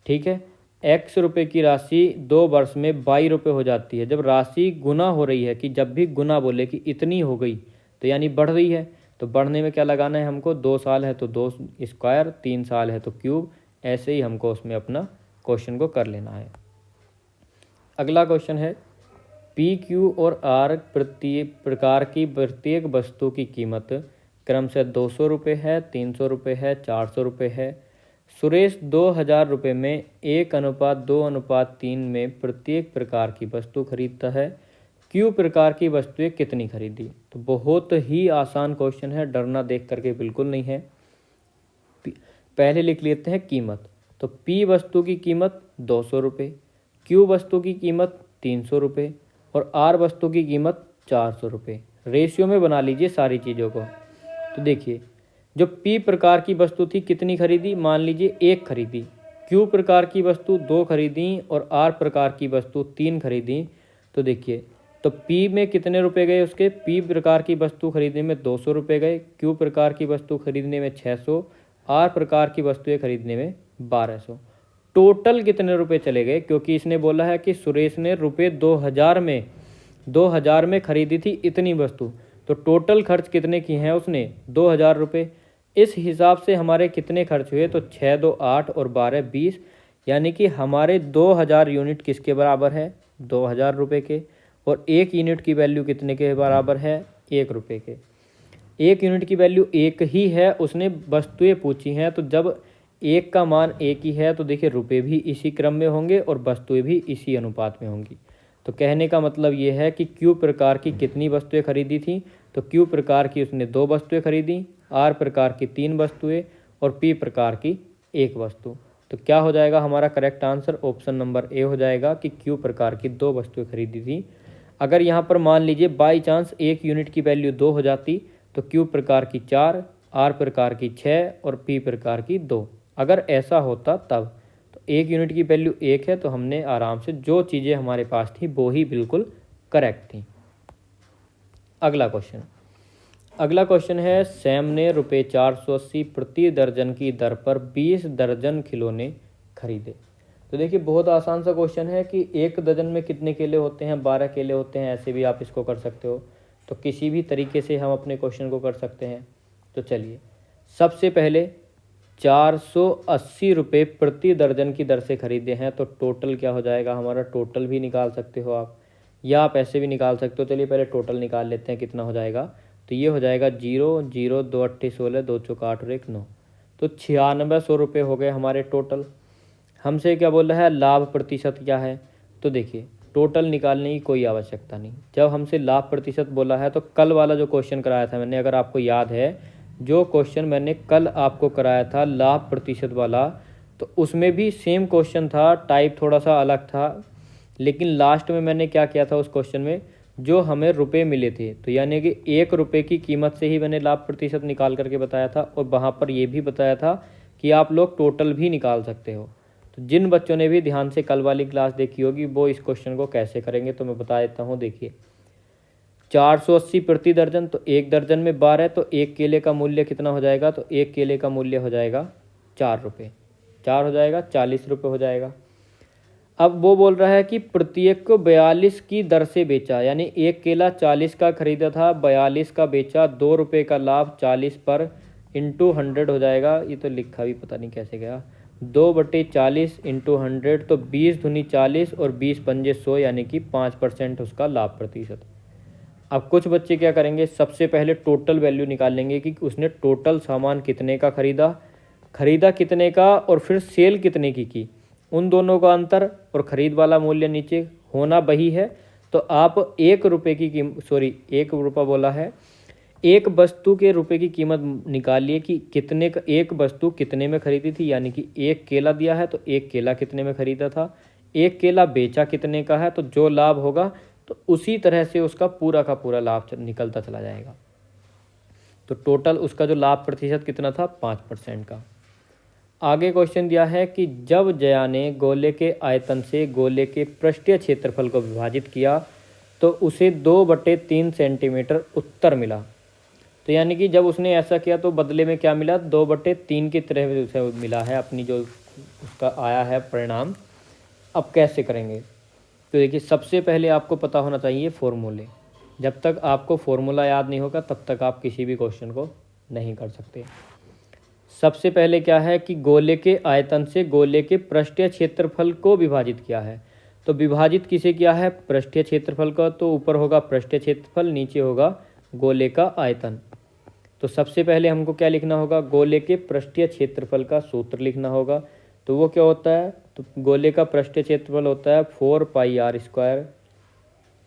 ठीक है, x रुपये की राशि 2 वर्ष में 22 रुपये हो जाती है। जब राशि गुना हो रही है, कि जब भी गुना बोले कि इतनी हो गई तो यानी बढ़ रही है, तो बढ़ने में क्या लगाना है हमको, 2 साल है तो 2 स्क्वायर, 3 साल है तो क्यूब, ऐसे ही हमको उसमें अपना क्वेश्चन को कर लेना है। अगला क्वेश्चन है PQ और R प्रकार की प्रत्येक वस्तु की कीमत क्रमशः 200 रुपये है, 300 रुपये है, 400 रुपये है। सुरेश 2000 रुपये में 1:2:3 में प्रत्येक प्रकार की वस्तु खरीदता है। Q प्रकार की वस्तुएं कितनी खरीदी। तो बहुत ही आसान क्वेश्चन है, डरना देख करके बिल्कुल नहीं है। पहले लिख लेते हैं कीमत। तो P वस्तु की कीमत 200 रुपये, Q वस्तु की कीमत 300 रुपये और R वस्तु की कीमत 400 रुपये। रेशियो में बना लीजिए सारी चीज़ों को। तो देखिए, जो P प्रकार की वस्तु थी कितनी खरीदी, मान लीजिए 1 खरीदी, Q प्रकार की वस्तु 2 खरीदी और R प्रकार की वस्तु 3 खरीदी। तो देखिए, तो P में कितने रुपए गए उसके, P प्रकार की वस्तु खरीदने में 200 रुपये गए, Q प्रकार की वस्तु खरीदने में 600, R प्रकार की वस्तुएं खरीदने में 1200। टोटल कितने रुपए चले गए, क्योंकि इसने बोला है कि सुरेश ने रुपये 2000 में खरीदी थी इतनी वस्तु, तो टोटल खर्च कितने की हैं उसने 2000 रुपये। इस हिसाब से हमारे कितने खर्च हुए, तो 6 2 8 और 12 20, यानी कि हमारे 2000 यूनिट किसके बराबर है, 2000 रुपये के। और 1 यूनिट की वैल्यू कितने के बराबर है, 1 रुपये के। 1 यूनिट की वैल्यू 1 ही है, उसने वस्तुएं पूछी हैं, तो जब 1 का मान 1 ही है तो देखिए रुपये भी इसी क्रम में होंगे और वस्तुएं भी इसी अनुपात में होंगी। तो कहने का मतलब ये है कि Q प्रकार की कितनी वस्तुएं खरीदी थी, तो Q प्रकार की उसने 2 वस्तुएं खरीदी, R प्रकार की 3 वस्तुएं और P प्रकार की 1 वस्तु। तो क्या हो जाएगा हमारा correct answer, option number A हो जाएगा कि Q प्रकार की 2 वस्तुएं खरीदी थी। अगर यहाँ पर मान लीजिए बाई चांस 1 यूनिट की वैल्यू 2 हो जाती, तो Q प्रकार की 4, R प्रकार की 6 और P प्रकार की 2। अगर ऐसा होता तब, तो 1 यूनिट की वैल्यू 1 है, तो हमने आराम से जो चीज़ें हमारे पास थी वो ही बिल्कुल करेक्ट थी। अगला क्वेश्चन है, सैम ने रुपये 480 प्रति दर्जन की दर पर 20 दर्जन खिलौने खरीदे। तो देखिए, बहुत आसान सा क्वेश्चन है कि 1 दर्जन में कितने केले होते हैं, 12 केले होते हैं, ऐसे भी आप इसको कर सकते हो। तो किसी भी तरीके से हम अपने क्वेश्चन को कर सकते हैं। तो चलिए, सबसे पहले 480 रुपये प्रति दर्जन की दर से खरीदे हैं। तो टोटल क्या हो जाएगा हमारा, टोटल भी निकाल सकते हो आप या आप ऐसे भी निकाल सकते हो। चलिए पहले टोटल निकाल लेते हैं कितना हो जाएगा। तो ये हो जाएगा 0 0 2 8 16 2 चौक 8 और 1 9, तो 9600 रुपये हो गए हमारे टोटल। हमसे क्या बोल रहा है, लाभ प्रतिशत क्या है। तो देखिए टोटल निकालने की कोई आवश्यकता नहीं। जब हमसे लाभ प्रतिशत बोला है तो कल वाला जो क्वेश्चन कराया था मैंने, अगर आपको याद है जो क्वेश्चन मैंने कल आपको कराया था लाभ प्रतिशत वाला, तो उसमें भी सेम क्वेश्चन था, टाइप थोड़ा सा अलग था, लेकिन लास्ट में मैंने क्या किया था उस क्वेश्चन में, जो हमें रुपए मिले थे, तो यानी कि 1 रुपये की कीमत से ही मैंने लाभ प्रतिशत निकाल करके बताया था। और वहाँ पर ये भी बताया था कि आप लोग टोटल भी निकाल सकते हो। तो जिन बच्चों ने भी ध्यान से कल वाली क्लास देखी होगी वो इस क्वेश्चन को कैसे करेंगे तो मैं बता देता हूँ। देखिए 480 प्रति दर्जन, तो 1 दर्जन में 12, तो 1 केले का मूल्य कितना हो जाएगा, तो 1 केले का मूल्य हो जाएगा 4 रुपये, 4 हो जाएगा 40 रुपये हो जाएगा। अब वो बोल रहा है कि प्रत्येक को 42 की दर से बेचा, यानी 1 केला 40 का खरीदा था, 42 का बेचा, 2 रुपये का लाभ 40 पर इंटू 100 हो जाएगा। ये तो लिखा भी पता नहीं कैसे गया, 2/40 इंटू 100, तो 20 दूनी 40 और 20 पंजे 100, यानी कि 5% उसका लाभ प्रतिशत। अब कुछ बच्चे क्या करेंगे, सबसे पहले टोटल वैल्यू निकाल लेंगे कि उसने टोटल सामान कितने का खरीदा कितने का और फिर सेल कितने की, उन दोनों का अंतर और खरीद वाला मूल्य नीचे होना वही है। तो आप 1 रुपये की कीमत, 1 रुपया बोला है, एक वस्तु के रुपए की कीमत निकालिए कि कितने का एक वस्तु कितने में खरीदी थी, यानी कि 1 केला दिया है तो 1 केला कितने में खरीदा था, 1 केला बेचा कितने का है, तो जो लाभ होगा तो उसी तरह से उसका पूरा का पूरा लाभ निकलता चला जाएगा। तो टोटल उसका जो लाभ प्रतिशत कितना था, 5% का। आगे क्वेश्चन दिया है कि जब जया ने गोले के आयतन से गोले के पृष्ठीय क्षेत्रफल को विभाजित किया तो उसे 2/3 सेंटीमीटर उत्तर मिला। तो यानी कि जब उसने ऐसा किया तो बदले में क्या मिला, 2/3 की तरह उसे मिला है, अपनी जो उसका आया है परिणाम। अब कैसे करेंगे, तो देखिए सबसे पहले आपको पता होना चाहिए फॉर्मूले। जब तक आपको फॉर्मूला याद नहीं होगा तब तक आप किसी भी क्वेश्चन को नहीं कर सकते। सबसे पहले क्या है कि गोले के आयतन से गोले के पृष्ठीय क्षेत्रफल को विभाजित किया है। तो विभाजित किसे किया है, पृष्ठीय क्षेत्रफल का, तो ऊपर होगा पृष्ठीय क्षेत्रफल, नीचे होगा गोले का आयतन। तो सबसे पहले हमको क्या लिखना होगा, गोले के पृष्ठीय क्षेत्रफल का सूत्र लिखना होगा। तो वो क्या होता है, तो गोले का पृष्ठीय क्षेत्रफल होता है 4πr²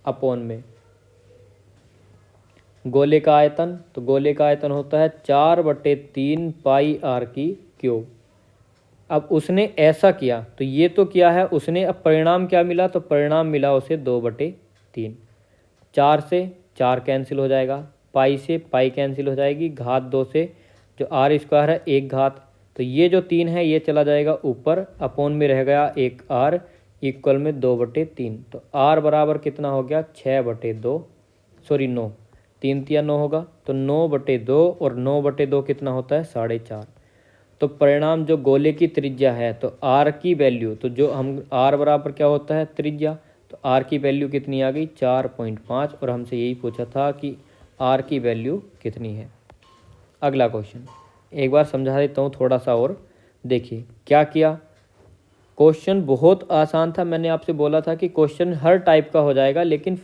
अपॉन में गोले का आयतन, तो गोले का आयतन होता है 4/3 πr³। अब उसने ऐसा किया तो ये तो किया है उसने, अब परिणाम क्या मिला, तो परिणाम मिला उसे 2/3। 4 से 4 कैंसिल हो जाएगा, पाई से पाई कैंसिल हो जाएगी, घात 2 से जो r² है 1 घात, तो ये जो 3 है ये चला जाएगा ऊपर, अपॉन में रह गया 1 r इक्वल में 2/3। तो r बराबर कितना हो गया, 6/2, 9, 3 × 9 होगा, तो 9/2, और 9/2 कितना होता है, 4.5। तो परिणाम जो गोले की त्रिज्या है, तो r की वैल्यू, तो जो हम r बराबर क्या होता है त्रिज्या, तो r की वैल्यू कितनी आ गई 4.5, और हमसे यही पूछा था कि r की वैल्यू कितनी है। अगला क्वेश्चन एक बार समझा देता हूँ थोड़ा सा और। देखिए क्या किया, क्वेश्चन बहुत आसान था, मैंने आपसे बोला था कि क्वेश्चन हर टाइप का हो जाएगा, लेकिन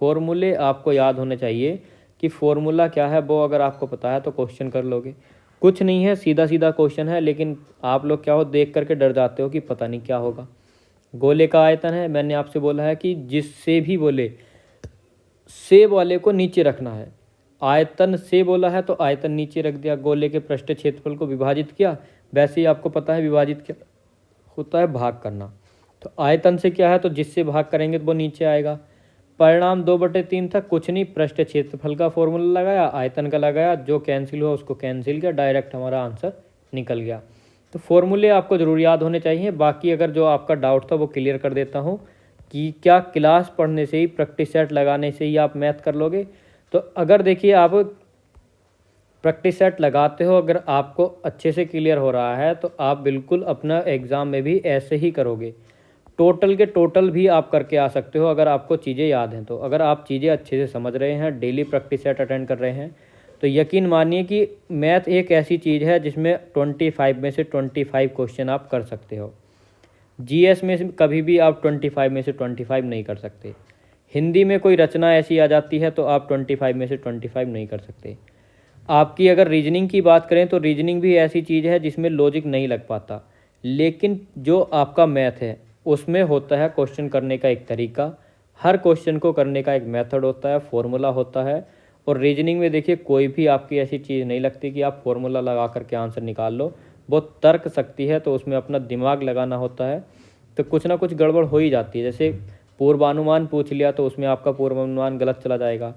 फॉर्मूले आपको याद होने चाहिए कि फॉर्मूला क्या है, वो अगर आपको पता है तो क्वेश्चन कर लोगे। कुछ नहीं है, सीधा सीधा क्वेश्चन है, लेकिन आप लोग क्या हो देख करके डर जाते हो कि पता नहीं क्या होगा। गोले का आयतन है, मैंने आपसे बोला है कि जिससे भी बोले से वाले को नीचे रखना है, आयतन से बोला है तो आयतन नीचे रख दिया, गोले के पृष्ठीय क्षेत्रफल को विभाजित किया, वैसे ही आपको पता है विभाजित क्या होता है, भाग करना। तो आयतन से क्या है, तो जिससे भाग करेंगे तो वो नीचे आएगा। परिणाम 2/3 था, कुछ नहीं, पृष्ठीय क्षेत्रफल का फॉर्मूला लगाया, आयतन का लगाया, जो कैंसिल हुआ उसको कैंसिल किया, डायरेक्ट हमारा आंसर निकल गया। तो फॉर्मूले आपको जरूर याद होने चाहिए। बाकी अगर जो आपका डाउट था वो क्लियर कर देता हूँ कि क्या क्लास पढ़ने से ही, प्रैक्टिस सेट लगाने से ही आप मैथ कर लोगे। तो अगर देखिए आप प्रैक्टिस सेट लगाते हो, अगर आपको अच्छे से क्लियर हो रहा है तो आप बिल्कुल अपना एग्ज़ाम में भी ऐसे ही करोगे। टोटल के टोटल भी आप करके आ सकते हो अगर आपको चीज़ें याद हैं तो। अगर आप चीज़ें अच्छे से समझ रहे हैं, डेली प्रैक्टिस सेट अटेंड कर रहे हैं, तो यकीन मानिए कि मैथ एक ऐसी चीज़ है जिसमें 25 में से 25 क्वेश्चन आप कर सकते हो। जीएस में कभी भी आप 25 में से 25 नहीं कर सकते। हिंदी में कोई रचना ऐसी आ जाती है तो आप 25 में से 25 नहीं कर सकते। आपकी अगर रीजनिंग की बात करें तो रीजनिंग भी ऐसी चीज़ है जिसमें लॉजिक नहीं लग पाता, लेकिन जो आपका मैथ है उसमें होता है क्वेश्चन करने का एक तरीका, हर क्वेश्चन को करने का एक मेथड होता है, फॉर्मूला होता है। और रीजनिंग में देखिए कोई भी आपकी ऐसी चीज़ नहीं लगती कि आप फॉर्मूला लगा करके आंसर निकाल लो। बहुत तर्क शक्ति है, तो उसमें अपना दिमाग लगाना होता है, तो कुछ ना कुछ गड़बड़ हो ही जाती है। जैसे पूर्वानुमान पूछ लिया तो उसमें आपका पूर्वानुमान गलत चला जाएगा,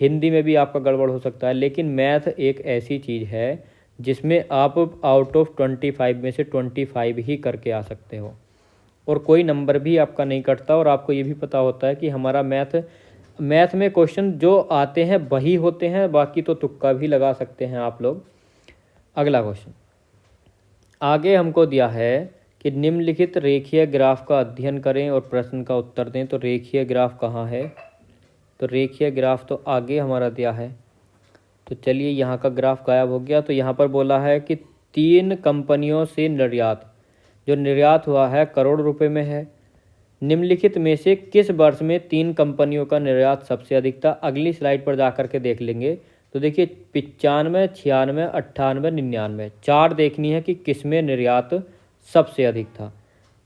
हिंदी में भी आपका गड़बड़ हो सकता है। लेकिन मैथ एक ऐसी चीज़ है जिसमें आप आउट ऑफ 25 में से 25 ही करके आ सकते हो, और कोई नंबर भी आपका नहीं कटता। और आपको ये भी पता होता है कि हमारा मैथ में क्वेश्चन जो आते हैं वही होते हैं, बाकी तो तुक्का भी लगा सकते हैं आप लोग। अगला क्वेश्चन आगे हमको दिया है कि निम्नलिखित रेखीय ग्राफ का अध्ययन करें और प्रश्न का उत्तर दें। तो रेखीय ग्राफ कहाँ है? तो रेखीय ग्राफ तो आगे हमारा दिया है। तो चलिए, यहाँ का ग्राफ गायब हो गया। तो यहाँ पर बोला है कि 3 कंपनियों से निर्यात, जो निर्यात हुआ है करोड़ रुपए में है। निम्नलिखित में से किस वर्ष में 3 कंपनियों का निर्यात सबसे अधिक था? अगली स्लाइड पर जा करके देख लेंगे। तो देखिए 95, 96, 98, 99, 4 देखनी है कि किस में निर्यात सबसे अधिक था।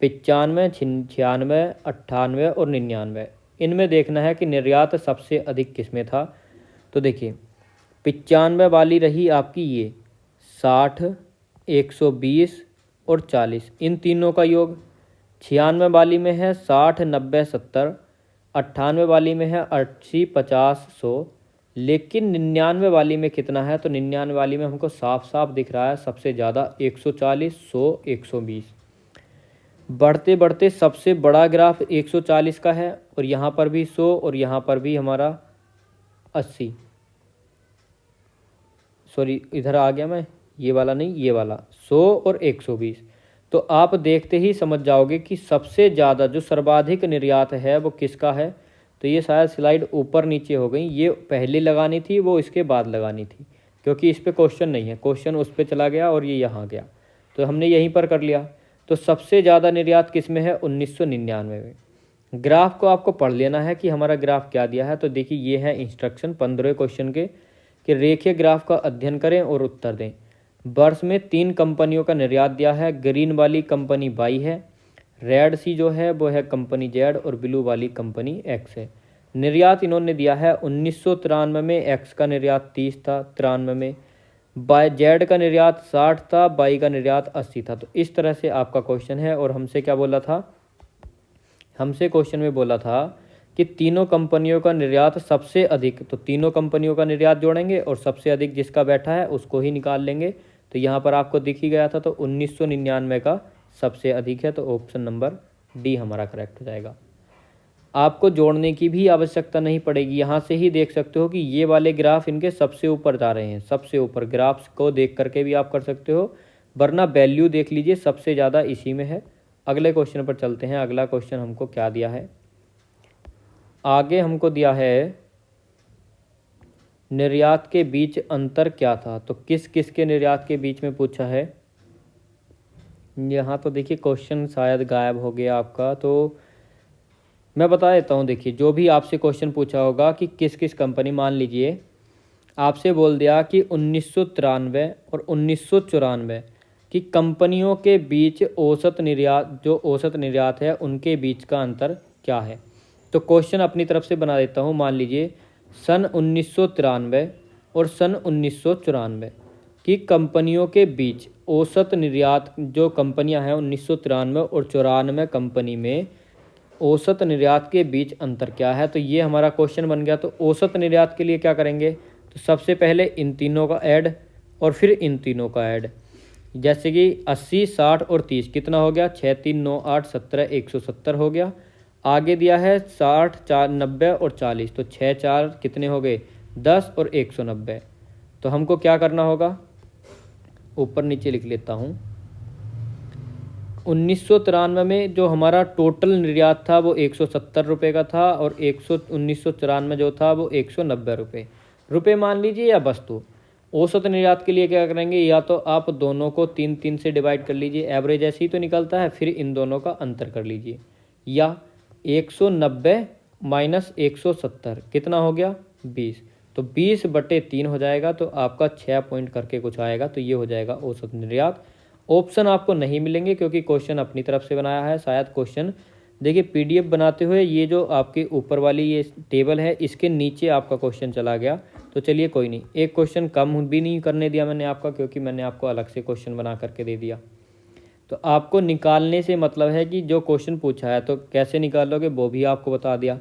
95, 96, 98 और 99, इनमें देखना है कि निर्यात सबसे अधिक किस में था। तो देखिए 95 वाली रही आपकी ये 60, 120 और 40, इन तीनों का योग। 96 वाली में है 60, 90, 70। 98 वाली में है 80, 50, 100। लेकिन 99 वाली में कितना है? तो 99 वाली में हमको साफ साफ दिख रहा है सबसे ज़्यादा 140, 100, 120। बढ़ते बढ़ते सबसे बड़ा ग्राफ 140 का है, और यहाँ पर भी 100 और यहाँ पर भी हमारा 80। सॉरी, इधर आ गया मैं, ये वाला नहीं, ये वाला 100 और 120। तो आप देखते ही समझ जाओगे कि सबसे ज़्यादा जो सर्वाधिक निर्यात है वो किसका है। तो ये शायद स्लाइड ऊपर नीचे हो गई, ये पहले लगानी थी, वो इसके बाद लगानी थी, क्योंकि इस पर क्वेश्चन नहीं है, क्वेश्चन उस पर चला गया और ये यहाँ गया, तो हमने यहीं पर कर लिया। तो सबसे ज़्यादा निर्यात किस में है? 1999 में। ग्राफ को आपको पढ़ लेना है कि हमारा ग्राफ क्या दिया है। तो देखिए ये है इंस्ट्रक्शन 15 क्वेश्चन के, कि रेखीय ग्राफ का अध्ययन करें और उत्तर दें। वर्ष में 3 कंपनियों का निर्यात दिया है। ग्रीन वाली कंपनी वाई है, रेड सी जो है वो है कंपनी जेड, और ब्लू वाली कंपनी एक्स है। निर्यात इन्होंने दिया है 1993 में। एक्स का निर्यात 30 था 93 में, बाई जेड का निर्यात 60 था, बाई का निर्यात 80 था। तो इस तरह से आपका क्वेश्चन है। और हमसे क्या बोला था? हमसे क्वेश्चन में बोला था कि तीनों कंपनियों का निर्यात सबसे अधिक, तो तीनों कंपनियों का निर्यात जोड़ेंगे और सबसे अधिक जिसका बैठा है उसको ही निकाल लेंगे। तो यहाँ पर आपको दिख ही गया था, तो 1999 का सबसे अधिक है, तो ऑप्शन नंबर डी हमारा करेक्ट हो जाएगा। आपको जोड़ने की भी आवश्यकता नहीं पड़ेगी, यहाँ से ही देख सकते हो कि ये वाले ग्राफ इनके सबसे ऊपर जा रहे हैं। सबसे ऊपर ग्राफ्स को देख करके भी आप कर सकते हो, वरना वैल्यू देख लीजिए सबसे ज़्यादा इसी में है। अगले क्वेश्चन पर चलते हैं। अगला क्वेश्चन हमको क्या दिया है? आगे हमको दिया है निर्यात के बीच अंतर क्या था। तो किस किस के निर्यात के बीच में पूछा है। यहाँ तो देखिए क्वेश्चन शायद गायब हो गया आपका, तो मैं बता देता हूँ। देखिए जो भी आपसे क्वेश्चन पूछा होगा कि किस किस कंपनी, मान लीजिए आपसे बोल दिया कि 1993 और 1994 की कंपनियों के बीच औसत निर्यात, जो औसत निर्यात है उनके बीच का अंतर क्या है। तो क्वेश्चन अपनी तरफ से बना देता हूँ। मान लीजिए सन 1993 और सन 1994 की कंपनियों के बीच औसत निर्यात, जो कंपनियां हैं 1993 और 94 कंपनी में औसत निर्यात के बीच अंतर क्या है। तो ये हमारा क्वेश्चन बन गया। तो औसत निर्यात के लिए क्या करेंगे? तो सबसे पहले इन तीनों का ऐड और फिर इन तीनों का ऐड। जैसे कि 80, 60 और 30 कितना हो गया? 6, 3, 9, 8, 17, 170 हो गया। आगे दिया है 60, 4, 90 और 40, तो 6, 4 कितने हो गए? 10 और 190। तो हमको क्या करना होगा? ऊपर नीचे लिख लेता हूँ। 1993 में जो हमारा टोटल निर्यात था वो 170 रुपये का था, और 1994 जो था वो 190 रुपये मान लीजिए, या वस्तु। औसत निर्यात के लिए क्या करेंगे, या तो आप दोनों को 3 से डिवाइड कर लीजिए, एवरेज ऐसे ही तो निकलता है, फिर इन दोनों का अंतर कर लीजिए, या 190 माइनस 170 कितना हो गया 20, तो 20/3 हो जाएगा, तो आपका 6 पॉइंट करके कुछ आएगा, तो ये हो जाएगा औसत निर्यात। ऑप्शन आपको नहीं मिलेंगे क्योंकि क्वेश्चन अपनी तरफ से बनाया है। शायद क्वेश्चन देखिए पीडीएफ बनाते हुए ये जो आपके ऊपर वाली ये टेबल है इसके नीचे आपका क्वेश्चन चला गया, तो चलिए कोई नहीं, एक क्वेश्चन कम भी नहीं करने दिया मैंने आपका, क्योंकि मैंने आपको अलग से क्वेश्चन बना करके दे दिया। तो आपको निकालने से मतलब है कि जो क्वेश्चन पूछा है तो कैसे निकालोगे वो भी आपको बता दिया।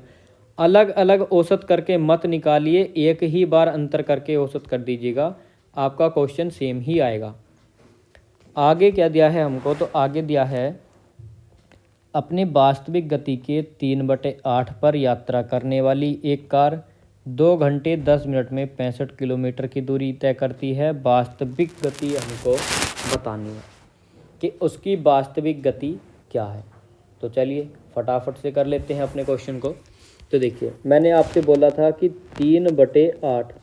अलग अलग औसत करके मत निकालिए, एक ही बार अंतर करके औसत कर दीजिएगा, आपका क्वेश्चन सेम ही आएगा। आगे क्या दिया है हमको, तो आगे दिया है अपनी वास्तविक गति के 3/8 पर यात्रा करने वाली एक कार 2 घंटे 10 मिनट में 65 किलोमीटर की दूरी तय करती है। वास्तविक गति हमको बतानी है कि उसकी वास्तविक गति क्या है। तो चलिए फटाफट से कर लेते हैं अपने क्वेश्चन को। तो देखिए मैंने आपसे बोला था कि 3/8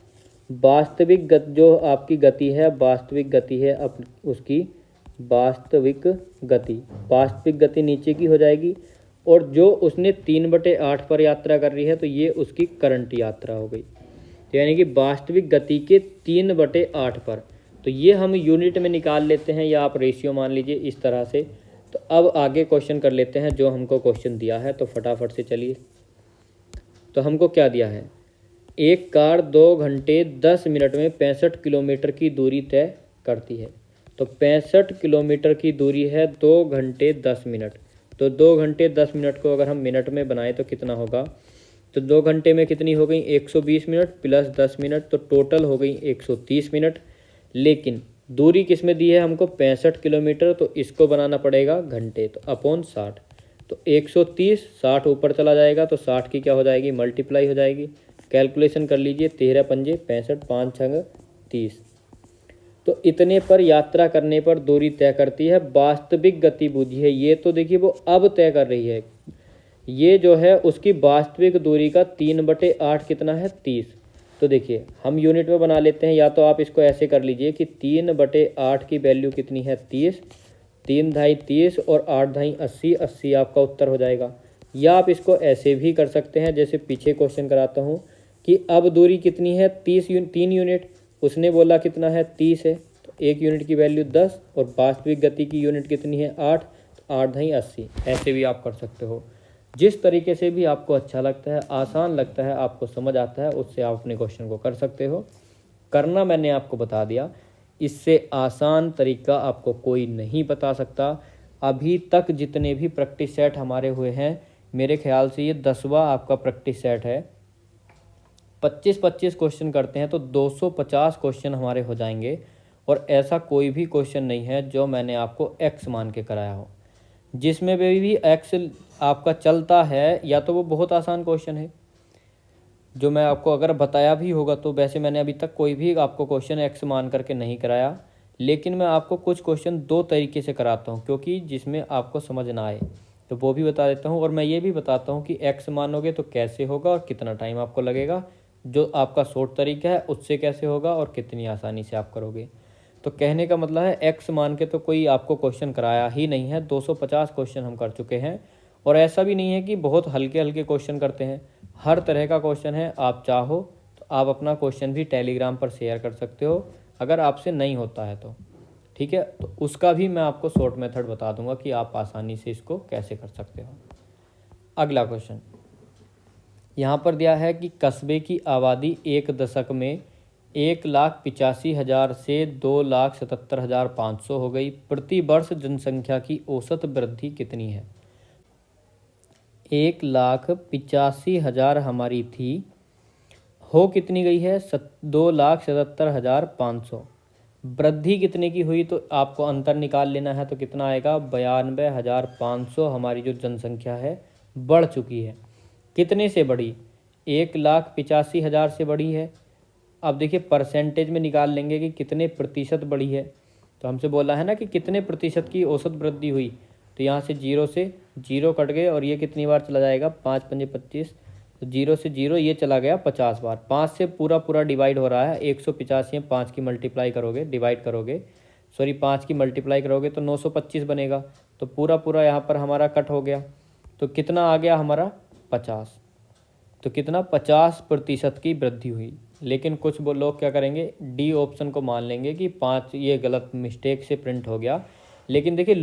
वास्तविक गति, जो आपकी गति है वास्तविक गति है उसकी वास्तविक गति नीचे की हो जाएगी, और जो उसने 3/8 पर यात्रा कर रही है तो ये उसकी करंट यात्रा हो गई, तो यानी कि वास्तविक गति के 3/8 पर। तो ये हम यूनिट में निकाल लेते हैं, या आप रेशियो मान लीजिए इस तरह से। तो अब आगे क्वेश्चन कर लेते हैं जो हमको क्वेश्चन दिया है, तो फटाफट से चलिए। तो हमको क्या दिया है, एक कार 2 घंटे 10 मिनट में 65 किलोमीटर की दूरी तय करती है। तो 65 किलोमीटर की दूरी है 2 घंटे 10 मिनट, तो 2 घंटे 10 मिनट को अगर हम मिनट में बनाएं तो कितना होगा, तो 2 घंटे में कितनी हो गई 120 मिनट प्लस 10 मिनट, तो टोटल हो गई 130 मिनट। लेकिन दूरी किस में दी है हमको 65 किलोमीटर, तो इसको बनाना पड़ेगा घंटे, तो अपॉन 60, तो 130 60 ऊपर चला जाएगा, तो 60 की क्या हो जाएगी मल्टीप्लाई हो जाएगी। कैलकुलेशन कर लीजिए, 13 पंजे 65, 5 छंग 30, तो इतने पर यात्रा करने पर दूरी तय करती है। वास्तविक गति बुझी है, ये तो देखिए वो अब तय कर रही है, ये जो है उसकी वास्तविक दूरी का 3/8 कितना है 30। तो देखिए हम यूनिट में बना लेते हैं, या तो आप इसको ऐसे कर लीजिए कि 3/8 की वैल्यू कितनी है 30, 3 धाई 30 और 8 धाई 80, 80 आपका उत्तर हो जाएगा। या आप इसको ऐसे भी कर सकते हैं जैसे पीछे क्वेश्चन कराता हूँ कि अब दूरी कितनी है 3 यूनिट, उसने बोला कितना है 30 है, तो 1 यूनिट की वैल्यू 10 और वास्तविक गति की यूनिट कितनी है 8, तो 8 धाई 80। ऐसे भी आप कर सकते हो, जिस तरीके से भी आपको अच्छा लगता है, आसान लगता है, आपको समझ आता है, उससे आप अपने क्वेश्चन को कर सकते हो। करना मैंने आपको बता दिया, इससे आसान तरीका आपको कोई नहीं बता सकता। अभी तक जितने भी प्रैक्टिस सेट हमारे हुए हैं, मेरे ख्याल से ये 10वां आपका प्रैक्टिस सेट है। 25-25 क्वेश्चन करते हैं तो 250 क्वेश्चन हमारे हो जाएंगे, और ऐसा कोई भी क्वेश्चन नहीं है जो मैंने आपको एक्स मान के कराया हो। जिसमें भी एक्स आपका चलता है या तो वो बहुत आसान क्वेश्चन है जो मैं आपको अगर बताया भी होगा, तो वैसे मैंने अभी तक कोई भी आपको क्वेश्चन एक्स मान करके नहीं कराया, लेकिन मैं आपको कुछ क्वेश्चन 2 तरीके से कराता हूँ, क्योंकि जिसमें आपको समझ ना आए तो वो भी बता देता हूँ, और मैं ये भी बताता हूँ कि एक्स मानोगे तो कैसे होगा और कितना टाइम आपको लगेगा, जो आपका शॉर्ट तरीका है उससे कैसे होगा और कितनी आसानी से आप करोगे। तो कहने का मतलब है एक्स मान के तो कोई आपको क्वेश्चन कराया ही नहीं है, 250 क्वेश्चन हम कर चुके हैं। और ऐसा भी नहीं है कि बहुत हल्के हल्के क्वेश्चन करते हैं, हर तरह का क्वेश्चन है। आप चाहो तो आप अपना क्वेश्चन भी टेलीग्राम पर शेयर कर सकते हो, अगर आपसे नहीं होता है तो ठीक है, तो उसका भी मैं आपको शॉर्ट मेथड बता दूंगा कि आप आसानी से इसको कैसे कर सकते हो। अगला क्वेश्चन यहाँ पर दिया है कि कस्बे की आबादी एक दशक में 1,85,000 से 2,77,500 हो गई। प्रति वर्ष जनसंख्या की औसत वृद्धि कितनी है। 1,85,000 हमारी थी, हो कितनी गई है 2,77,500। वृद्धि कितने की हुई, तो आपको अंतर निकाल लेना है, तो कितना आएगा 92,500 हमारी जो जनसंख्या है बढ़ चुकी है। कितने से बढ़ी, 1,85,000 से बढ़ी है। अब देखिए परसेंटेज में निकाल लेंगे कि कितने प्रतिशत बढ़ी है, तो हमसे बोला है ना कि कितने प्रतिशत की औसत वृद्धि हुई, तो यहाँ से 0 कट गए और ये कितनी बार चला जाएगा 5 पंजे 25, तो 0 से 0 ये चला गया 50 बार। 5 से पूरा पूरा डिवाइड हो रहा है, 185 है, 5 की मल्टीप्लाई करोगे, डिवाइड करोगे, सॉरी 5 की मल्टीप्लाई करोगे तो 925 बनेगा। तो पूरा पूरा यहाँ पर हमारा कट हो गया। तो कितना आ गया हमारा 50। तो कितना 50% की वृद्धि हुई। लेकिन कुछ वो लोग क्या करेंगे, डी ऑप्शन को मान लेंगे कि 5 ये गलत मिस्टेक से प्रिंट हो गया। लेकिन देखिए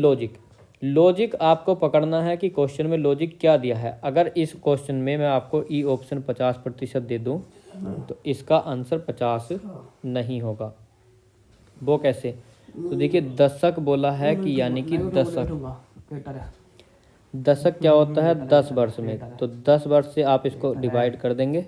लॉजिक आपको पकड़ना है कि क्वेश्चन में लॉजिक क्या दिया है। अगर इस क्वेश्चन में मैं आपको ई ऑप्शन 50% दे दूं तो इसका आंसर 50 नहीं होगा। वो कैसे? तो देखिए दशक बोला है कि यानी कि दशक क्या होता है 10 वर्ष में। तो 10 वर्ष से आप इसको डिवाइड कर देंगे।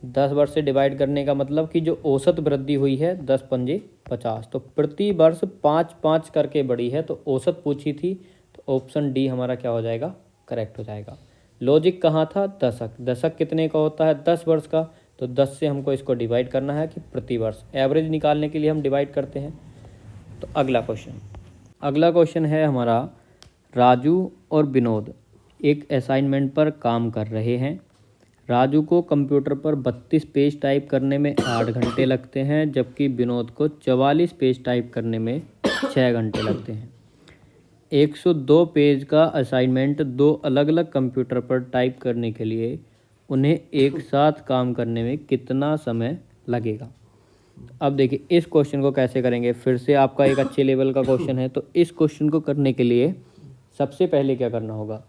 10 वर्ष से डिवाइड करने का मतलब कि जो औसत वृद्धि हुई है 10 पंजे 50, तो प्रति वर्ष 5-5 करके बढ़ी है। तो औसत पूछी थी तो ऑप्शन डी हमारा क्या हो जाएगा, करेक्ट हो जाएगा। लॉजिक कहाँ था, दशक कितने का होता है 10 वर्ष का। तो 10 से हमको इसको डिवाइड करना है कि प्रति वर्ष, एवरेज निकालने के लिए हम डिवाइड करते हैं। तो अगला क्वेश्चन है हमारा, राजू और विनोद एक असाइनमेंट पर काम कर रहे हैं। राजू को कंप्यूटर पर 32 पेज टाइप करने में 8 घंटे लगते हैं, जबकि विनोद को 44 पेज टाइप करने में 6 घंटे लगते हैं। 102 पेज का असाइनमेंट 2 अलग अलग कंप्यूटर पर टाइप करने के लिए उन्हें एक साथ काम करने में कितना समय लगेगा। अब देखिए इस क्वेश्चन को कैसे करेंगे। फिर से आपका एक अच्छे लेवल का क्वेश्चन है। तो इस क्वेश्चन को करने के लिए सबसे पहले क्या करना होगा,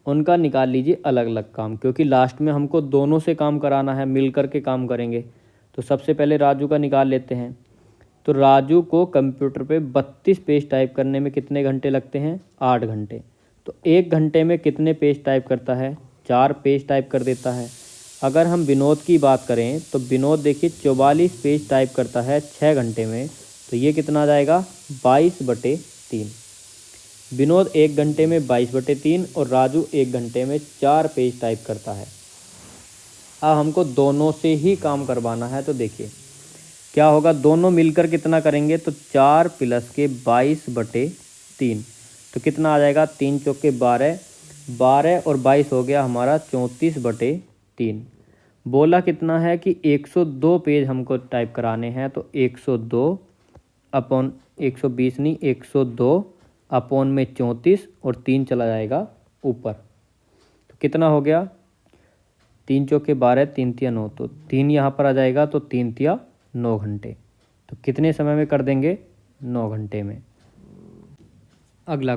उनका निकाल लीजिए अलग अलग काम, क्योंकि लास्ट में हमको दोनों से काम कराना है, मिल कर के काम करेंगे। तो सबसे पहले राजू का निकाल लेते हैं। तो राजू को कंप्यूटर पे 32 पेज टाइप करने में कितने घंटे लगते हैं, 8 घंटे। तो 1 घंटे में कितने पेज टाइप करता है, 4 पेज टाइप कर देता है। अगर हम विनोद की बात करें तो विनोद देखिए 44 पेज टाइप करता है 6 घंटे में। तो ये कितना आ जाएगा, 22/3। विनोद 1 घंटे में 22/3 और राजू 1 घंटे में 4 पेज टाइप करता है। अब हमको दोनों से ही काम करवाना है। तो देखिए क्या होगा, दोनों मिलकर कितना करेंगे, तो 4 + के 22/3। तो कितना आ जाएगा, 3 चौके 12, 12 और 22 हो गया हमारा 34/3। बोला कितना है कि 102 पेज हमको टाइप कराने हैं। तो 102/120 नहीं, 102/34 और 3 चला जाएगा ऊपर। तो कितना हो गया, 3 चौके 12, 3 तिया 9, तो 3 यहाँ पर आ जाएगा। तो 3 तिया 9 घंटे। तो कितने समय में कर देंगे, 9 घंटे में। अगला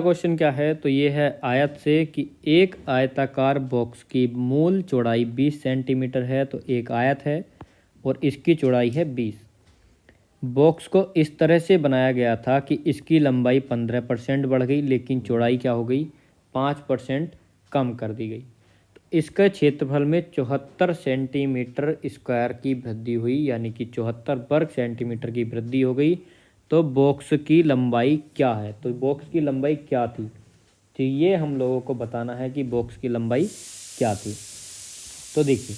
क्वेश्चन क्या है, तो ये है आयत से कि एक आयताकार बॉक्स की मूल चौड़ाई 20 सेंटीमीटर है। तो एक आयत है और इसकी चौड़ाई है 20। बॉक्स को इस तरह से बनाया गया था कि इसकी लंबाई 15% बढ़ गई, लेकिन चौड़ाई क्या हो गई, 5% कम कर दी गई। तो इसके क्षेत्रफल में 74 सेंटीमीटर स्क्वायर की वृद्धि हुई, यानी कि 74 वर्ग सेंटीमीटर की वृद्धि हो गई। तो बॉक्स की लंबाई क्या है, तो बॉक्स की लंबाई क्या थी, तो ये हम लोगों को बताना है कि बॉक्स की लंबाई क्या थी। तो देखिए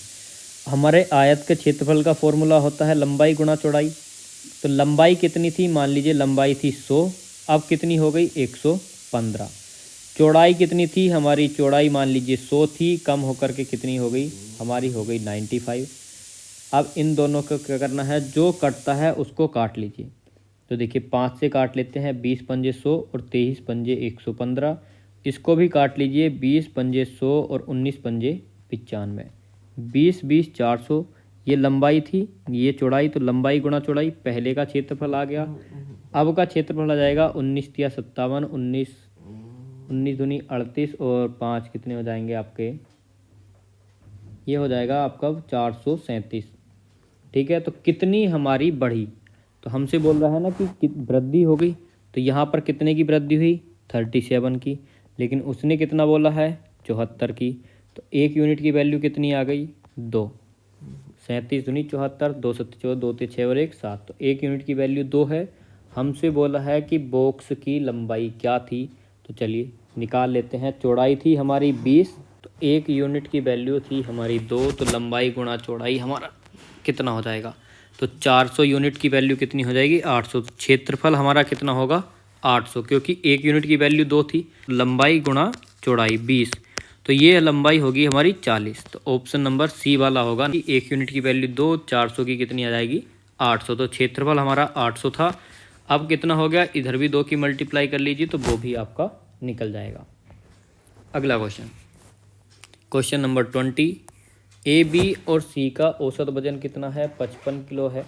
हमारे आयत के क्षेत्रफल का फॉर्मूला होता है लंबाई गुणा चौड़ाई। तो लंबाई कितनी थी, मान लीजिए लंबाई थी 100, अब कितनी हो गई 115। चौड़ाई कितनी थी, हमारी चौड़ाई मान लीजिए 100 थी, कम होकर के कितनी हो गई, हमारी हो गई 95। अब इन दोनों को क्या करना है, जो कटता है उसको काट लीजिए। तो देखिए 5 से काट लेते हैं, 20 पंजे 100 और 23 पंजे 115। इसको भी काट लीजिए, 20 पंजे 100 और 19 पंजे 95। 20 400 ये लंबाई थी, ये चौड़ाई। तो लंबाई गुणा चौड़ाई, पहले का क्षेत्रफल आ गया। अब का क्षेत्रफल आ जाएगा 19 तिया 57, 19 दूनी 38 और 5 कितने हो जाएंगे आपके, ये हो जाएगा आपका 437। ठीक है, तो कितनी हमारी बढ़ी, तो हमसे बोल रहा है ना कि वृद्धि हो गई। तो यहाँ पर कितने की वृद्धि हुई, 37 की। लेकिन उसने कितना बोला है, 74 की। तो 1 यूनिट की वैल्यू कितनी आ गई, 2। 37 दूनी 74, 2 7 14, 2 3 6 और 1 7। तो 1 यूनिट की वैल्यू 2 है। हमसे बोला है कि बॉक्स की लंबाई क्या थी। तो चलिए निकाल लेते हैं। चौड़ाई थी हमारी 20, तो 1 यूनिट की वैल्यू थी हमारी 2। तो लंबाई गुणा चौड़ाई हमारा कितना हो जाएगा, तो 400 यूनिट की वैल्यू कितनी हो जाएगी, 800। तो क्षेत्रफल हमारा कितना होगा, 800, क्योंकि 1 यूनिट की वैल्यू 2 थी। लंबाई गुणा चौड़ाई 20, तो ये लंबाई होगी हमारी 40। तो ऑप्शन नंबर सी वाला होगा कि 1 यूनिट की वैल्यू 2, 400 की कितनी आ जाएगी 800। तो क्षेत्रफल हमारा 800 था। अब कितना हो गया, इधर भी 2 की मल्टीप्लाई कर लीजिए तो वो भी आपका निकल जाएगा। अगला question, question number 20, A B और सी का औसत वजन कितना है, 55 किलो है।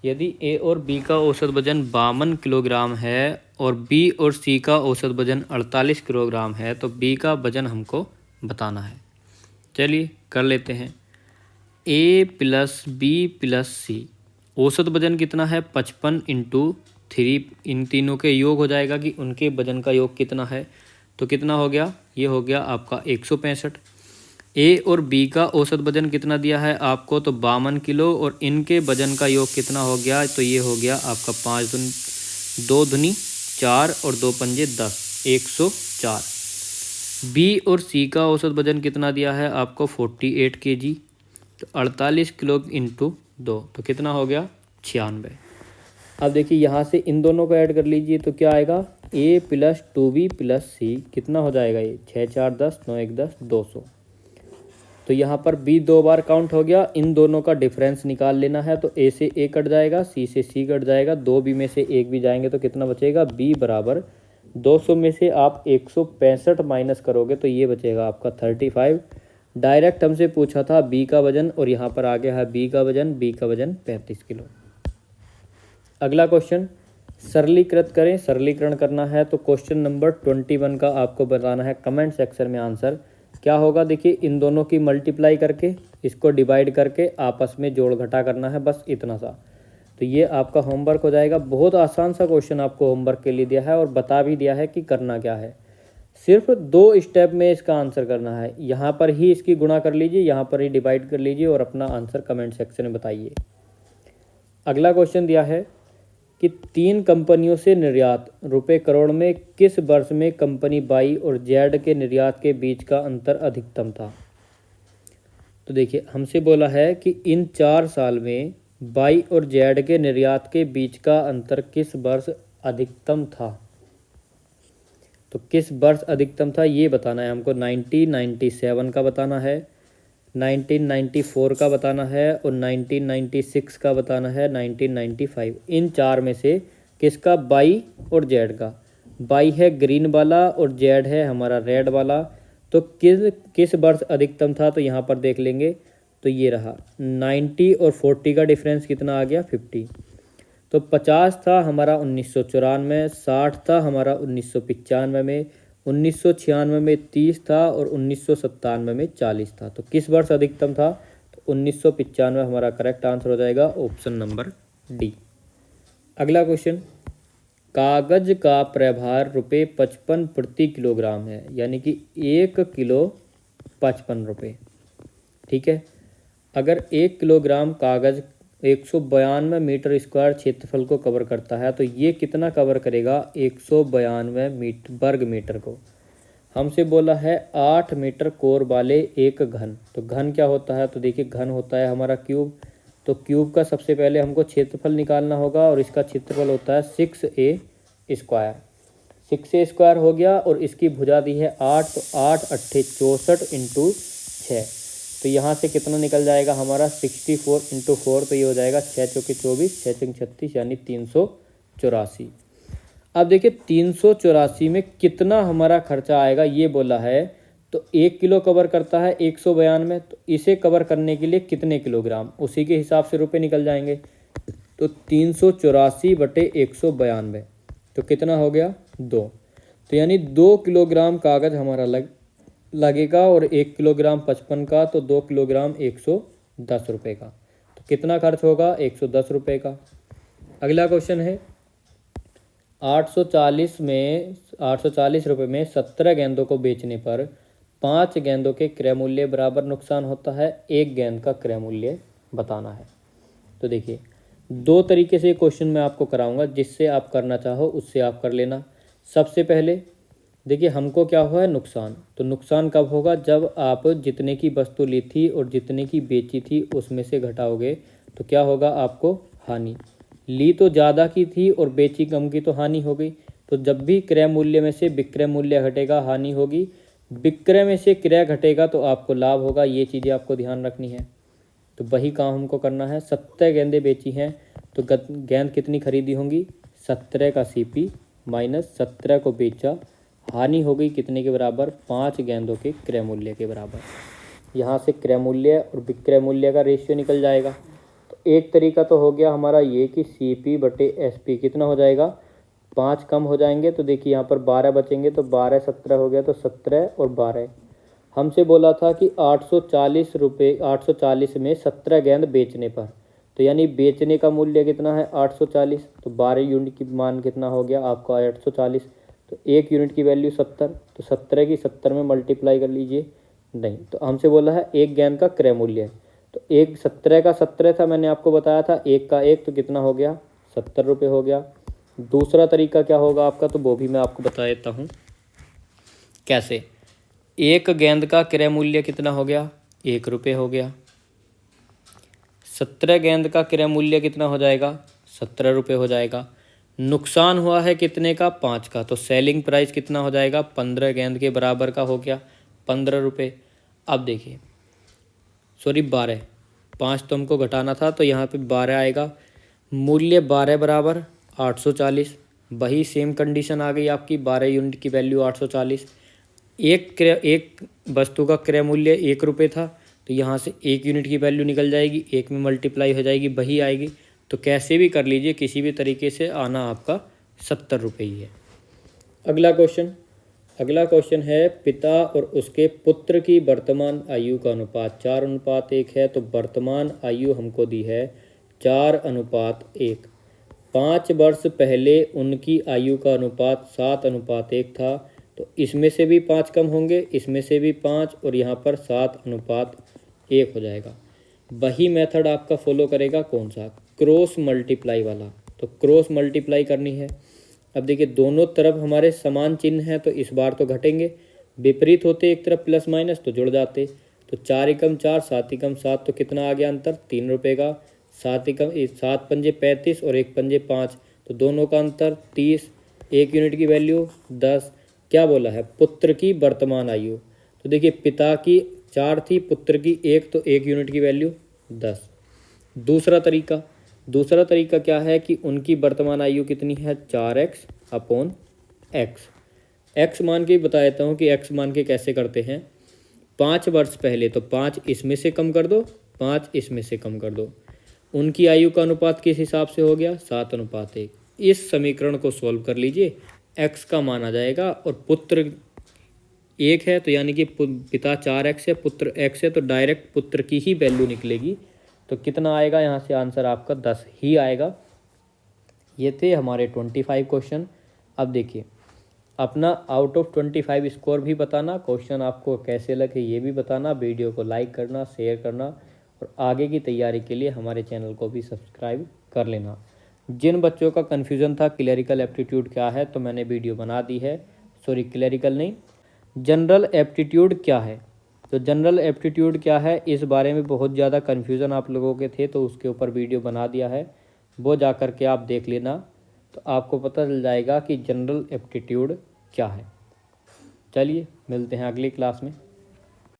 यदि ए और बी का औसत वजन 52 किलोग्राम है और बी और सी का औसत वजन 48 किलोग्राम है तो बी का वजन हमको बताना है। चलिए कर लेते हैं। ए प्लस बी प्लस सी, औसत वजन कितना है 55 इंटू 3, इन तीनों के योग हो जाएगा कि उनके वजन का योग कितना है। तो कितना हो गया, ये हो गया आपका 165। ए और बी का औसत वजन कितना दिया है आपको, तो 52 किलो, और इनके वजन का योग कितना हो गया, तो ये हो गया आपका 5 दूनी 2 दूनी 4 और 2 पंजे 10, 104। बी और सी का औसत वजन कितना दिया है आपको 48 kg, तो 48 किलो इंटू 2 तो कितना हो गया 96। अब देखिए यहाँ से इन दोनों को ऐड कर लीजिए तो क्या आएगा, ए प्लस 2b प्लस सी कितना हो जाएगा, ये 6 4 10 9 1 10 200। तो यहाँ पर बी 2 बार काउंट हो गया, इन दोनों का डिफरेंस निकाल लेना है। तो ए से ए कट जाएगा, सी से सी कट जाएगा, 2 बी में से 1 भी जाएंगे तो कितना बचेगा, बी बराबर 200 में से आप 165 माइनस करोगे तो ये बचेगा आपका 35। डायरेक्ट हमसे पूछा था बी का वजन और यहाँ पर आ गया है बी का वजन 35 किलो। अगला क्वेश्चन, सरलीकृत करें, सरलीकरण करना है। तो क्वेश्चन नंबर 21 का आपको बताना है कमेंट सेक्शन में आंसर क्या होगा। देखिए इन दोनों की मल्टीप्लाई करके इसको डिवाइड करके आपस में जोड़ घटा करना है, बस इतना सा। तो ये आपका होमवर्क हो जाएगा। बहुत आसान सा क्वेश्चन आपको होमवर्क के लिए दिया है और बता भी दिया है कि करना क्या है। सिर्फ 2 स्टेप में इसका आंसर करना है। यहाँ पर ही इसकी गुणा कर लीजिए, यहाँ पर ही डिवाइड कर लीजिए और अपना आंसर कमेंट सेक्शन में बताइए। अगला क्वेश्चन दिया है कि 3 कंपनियों से निर्यात रुपए करोड़ में किस वर्ष में कंपनी बाई और जेड के निर्यात के बीच का अंतर अधिकतम था। तो देखिए हमसे बोला है कि इन 4 साल में बाई और जेड के निर्यात के बीच का अंतर किस वर्ष अधिकतम था। तो किस वर्ष अधिकतम था ये बताना है हमको। 1997 का बताना है, 1994 का बताना है और 1996 का बताना है, 1995। इन 4 में से किसका, बाई और जेड का। बाई है ग्रीन वाला और जेड है हमारा रेड वाला। तो किस वर्ष अधिकतम था, तो यहाँ पर देख लेंगे तो ये रहा 90 और 40 का डिफरेंस कितना आ गया 50। तो 50 था हमारा 1994, 60 था हमारा 1995 में, 1996 में 30 था और 1997 में 40 था। तो किस वर्ष अधिकतम था, तो 1995 हमारा करेक्ट आंसर हो जाएगा, ऑप्शन नंबर डी। अगला क्वेश्चन, कागज का प्रभार रुपये 55 प्रति किलोग्राम है, यानी कि 1 किलो 55 रुपये। ठीक है, अगर 1 किलोग्राम कागज 192 मीटर स्क्वायर क्षेत्रफल को कवर करता है तो ये कितना कवर करेगा, 192 वर्ग मीटर को। हमसे बोला है 8 मीटर कोर वाले एक घन। तो घन क्या होता है, तो देखिए घन होता है हमारा क्यूब। तो क्यूब का सबसे पहले हमको क्षेत्रफल निकालना होगा और इसका क्षेत्रफल होता है 6a स्क्वायर। 6a स्क्वायर हो गया और इसकी भुजा दी है 8, तो 8 8 64 इंटू 6। तो यहाँ से कितना निकल जाएगा हमारा 64 इंटू 4, तो ये हो जाएगा 6 चौके 24, 6 चौके 36 यानी 384। अब देखिए 384 में कितना हमारा खर्चा आएगा ये बोला है। तो 1 किलो कवर करता है 192, तो इसे कवर करने के लिए कितने किलोग्राम, उसी के हिसाब से रुपए निकल जाएंगे। तो 384 बटे 192 तो कितना हो गया 2। तो यानी 2 किलोग्राम कागज हमारा लगेगा और 1 किलोग्राम 55 का, तो 2 किलोग्राम 110 रुपये का। तो कितना खर्च होगा 110 रुपये का। अगला क्वेश्चन है 840 रुपये में 17 गेंदों को बेचने पर 5 गेंदों के क्रय मूल्य बराबर नुकसान होता है, 1 गेंद का क्रय मूल्य बताना है। तो देखिए 2 तरीके से क्वेश्चन मैं आपको कराऊंगा, जिससे आप करना चाहो उससे आप कर लेना। सबसे पहले देखिए हमको क्या हुआ है नुकसान। तो नुकसान कब होगा, जब आप जितने की वस्तु ली थी और जितने की बेची थी उसमें से घटाओगे तो क्या होगा आपको हानि। ली तो ज़्यादा की थी और बेची कम की, तो हानि हो गई। तो जब भी क्रय मूल्य में से विक्रय मूल्य घटेगा हानि होगी। विक्रय में से क्रय घटेगा तो आपको लाभ होगा, ये चीज़ें आपको ध्यान रखनी है। तो वही काम हमको करना है। 70 गेंदें बेची हैं तो गेंद कितनी खरीदी होंगी, 17 का CP माइनस 17 को बेचा, हानि हो गई कितने के बराबर, 5 गेंदों के क्रय मूल्य के बराबर। यहाँ से क्रय मूल्य और विक्रय मूल्य का रेशियो निकल जाएगा। तो एक तरीका तो हो गया हमारा ये कि CP बटे SP कितना हो जाएगा, 5 कम हो जाएंगे तो देखिए यहाँ पर 12 बचेंगे, तो 12 17 हो गया, तो 17 और 12। हमसे बोला था कि 840 रुपये, 840 में 17 गेंद बेचने पर, तो यानी बेचने का मूल्य कितना है 840, तो 12 यूनिट की मान कितना हो गया आपका 840, तो 1 यूनिट की वैल्यू 70, तो 17 की 70 में मल्टीप्लाई कर लीजिए। नहीं, तो हमसे बोला है एक गेंद का क्रय मूल्य है, तो एक 17 का 17 था, मैंने आपको बताया था, एक का एक, तो कितना हो गया 70 रुपये हो गया। दूसरा तरीका क्या होगा आपका, तो वो भी मैं आपको बता देता हूँ कैसे। एक गेंद का क्रय मूल्य कितना हो गया, 1 रुपये हो गया। 17 गेंद का क्रय मूल्य कितना हो जाएगा, 17 रुपये हो जाएगा। नुकसान हुआ है कितने का, 5 का, तो सेलिंग प्राइस कितना हो जाएगा, 15 गेंद के बराबर का हो गया, 15 रुपये। अब देखिए, सॉरी 12, 5 तो हमको घटाना था, तो यहाँ पे 12 आएगा। मूल्य 12 बराबर 840, वही सेम कंडीशन आ गई आपकी, 12 यूनिट की वैल्यू 840। एक वस्तु का क्रय मूल्य 1 रुपये था, तो यहाँ से 1 यूनिट की वैल्यू निकल जाएगी, 1 में मल्टीप्लाई हो जाएगी, वही आएगी। तो कैसे भी कर लीजिए, किसी भी तरीके से आना आपका 70 रुपये ही है। अगला क्वेश्चन है, पिता और उसके पुत्र की वर्तमान आयु का अनुपात 4:1 है, तो वर्तमान आयु हमको दी है 4:1। 5 वर्ष पहले उनकी आयु का अनुपात 7:1 था, तो इसमें से भी 5 कम होंगे, इसमें से भी 5, और यहाँ पर 7:1 हो जाएगा। वही मेथड आपका फॉलो करेगा कौन सा, क्रॉस मल्टीप्लाई वाला। तो क्रॉस मल्टीप्लाई करनी है। अब देखिए, दोनों तरफ हमारे समान चिन्ह हैं, तो इस बार तो घटेंगे, विपरीत होते एक तरफ प्लस माइनस तो जुड़ जाते। तो 4 एकम 4, 7 एकम 7, तो कितना आ गया अंतर, 3 रुपये का। 7 पंजे 35 और 1 पंजे 5, तो दोनों का अंतर 30। 1 यूनिट की वैल्यू 10। क्या बोला है, पुत्र की वर्तमान आयु, तो देखिए पिता की 4 थी, पुत्र की 1, तो 1 यूनिट की वैल्यू 10। दूसरा तरीका क्या है कि उनकी वर्तमान आयु कितनी है, 4x/x। x मान के बता देता हूँ कि x मान के कैसे करते हैं। 5 वर्ष पहले, तो 5 इसमें से कम कर दो, 5 इसमें से कम कर दो। उनकी आयु का अनुपात किस हिसाब से हो गया, 7:1। इस समीकरण को सॉल्व कर लीजिए, x का मान आ जाएगा, और पुत्र 1 है, तो यानी कि पिता 4x है, पुत्र x है, तो डायरेक्ट पुत्र की ही वैल्यू निकलेगी। तो कितना आएगा, यहाँ से आंसर आपका 10 ही आएगा। ये थे हमारे 25 क्वेश्चन। अब देखिए, अपना आउट ऑफ 25 स्कोर भी बताना, क्वेश्चन आपको कैसे लगे ये भी बताना, वीडियो को लाइक करना, शेयर करना, और आगे की तैयारी के लिए हमारे चैनल को भी सब्सक्राइब कर लेना। जिन बच्चों का कन्फ्यूज़न था क्लरिकल एप्टीट्यूड क्या है, तो मैंने वीडियो बना दी है, सॉरी क्लरिकल नहीं, जनरल एप्टीट्यूड क्या है। तो जनरल एप्टीट्यूड क्या है, इस बारे में बहुत ज़्यादा कन्फ्यूज़न आप लोगों के थे, तो उसके ऊपर वीडियो बना दिया है, वो जा कर के आप देख लेना, तो आपको पता चल जाएगा कि जनरल एप्टीट्यूड क्या है। चलिए मिलते हैं अगली क्लास में।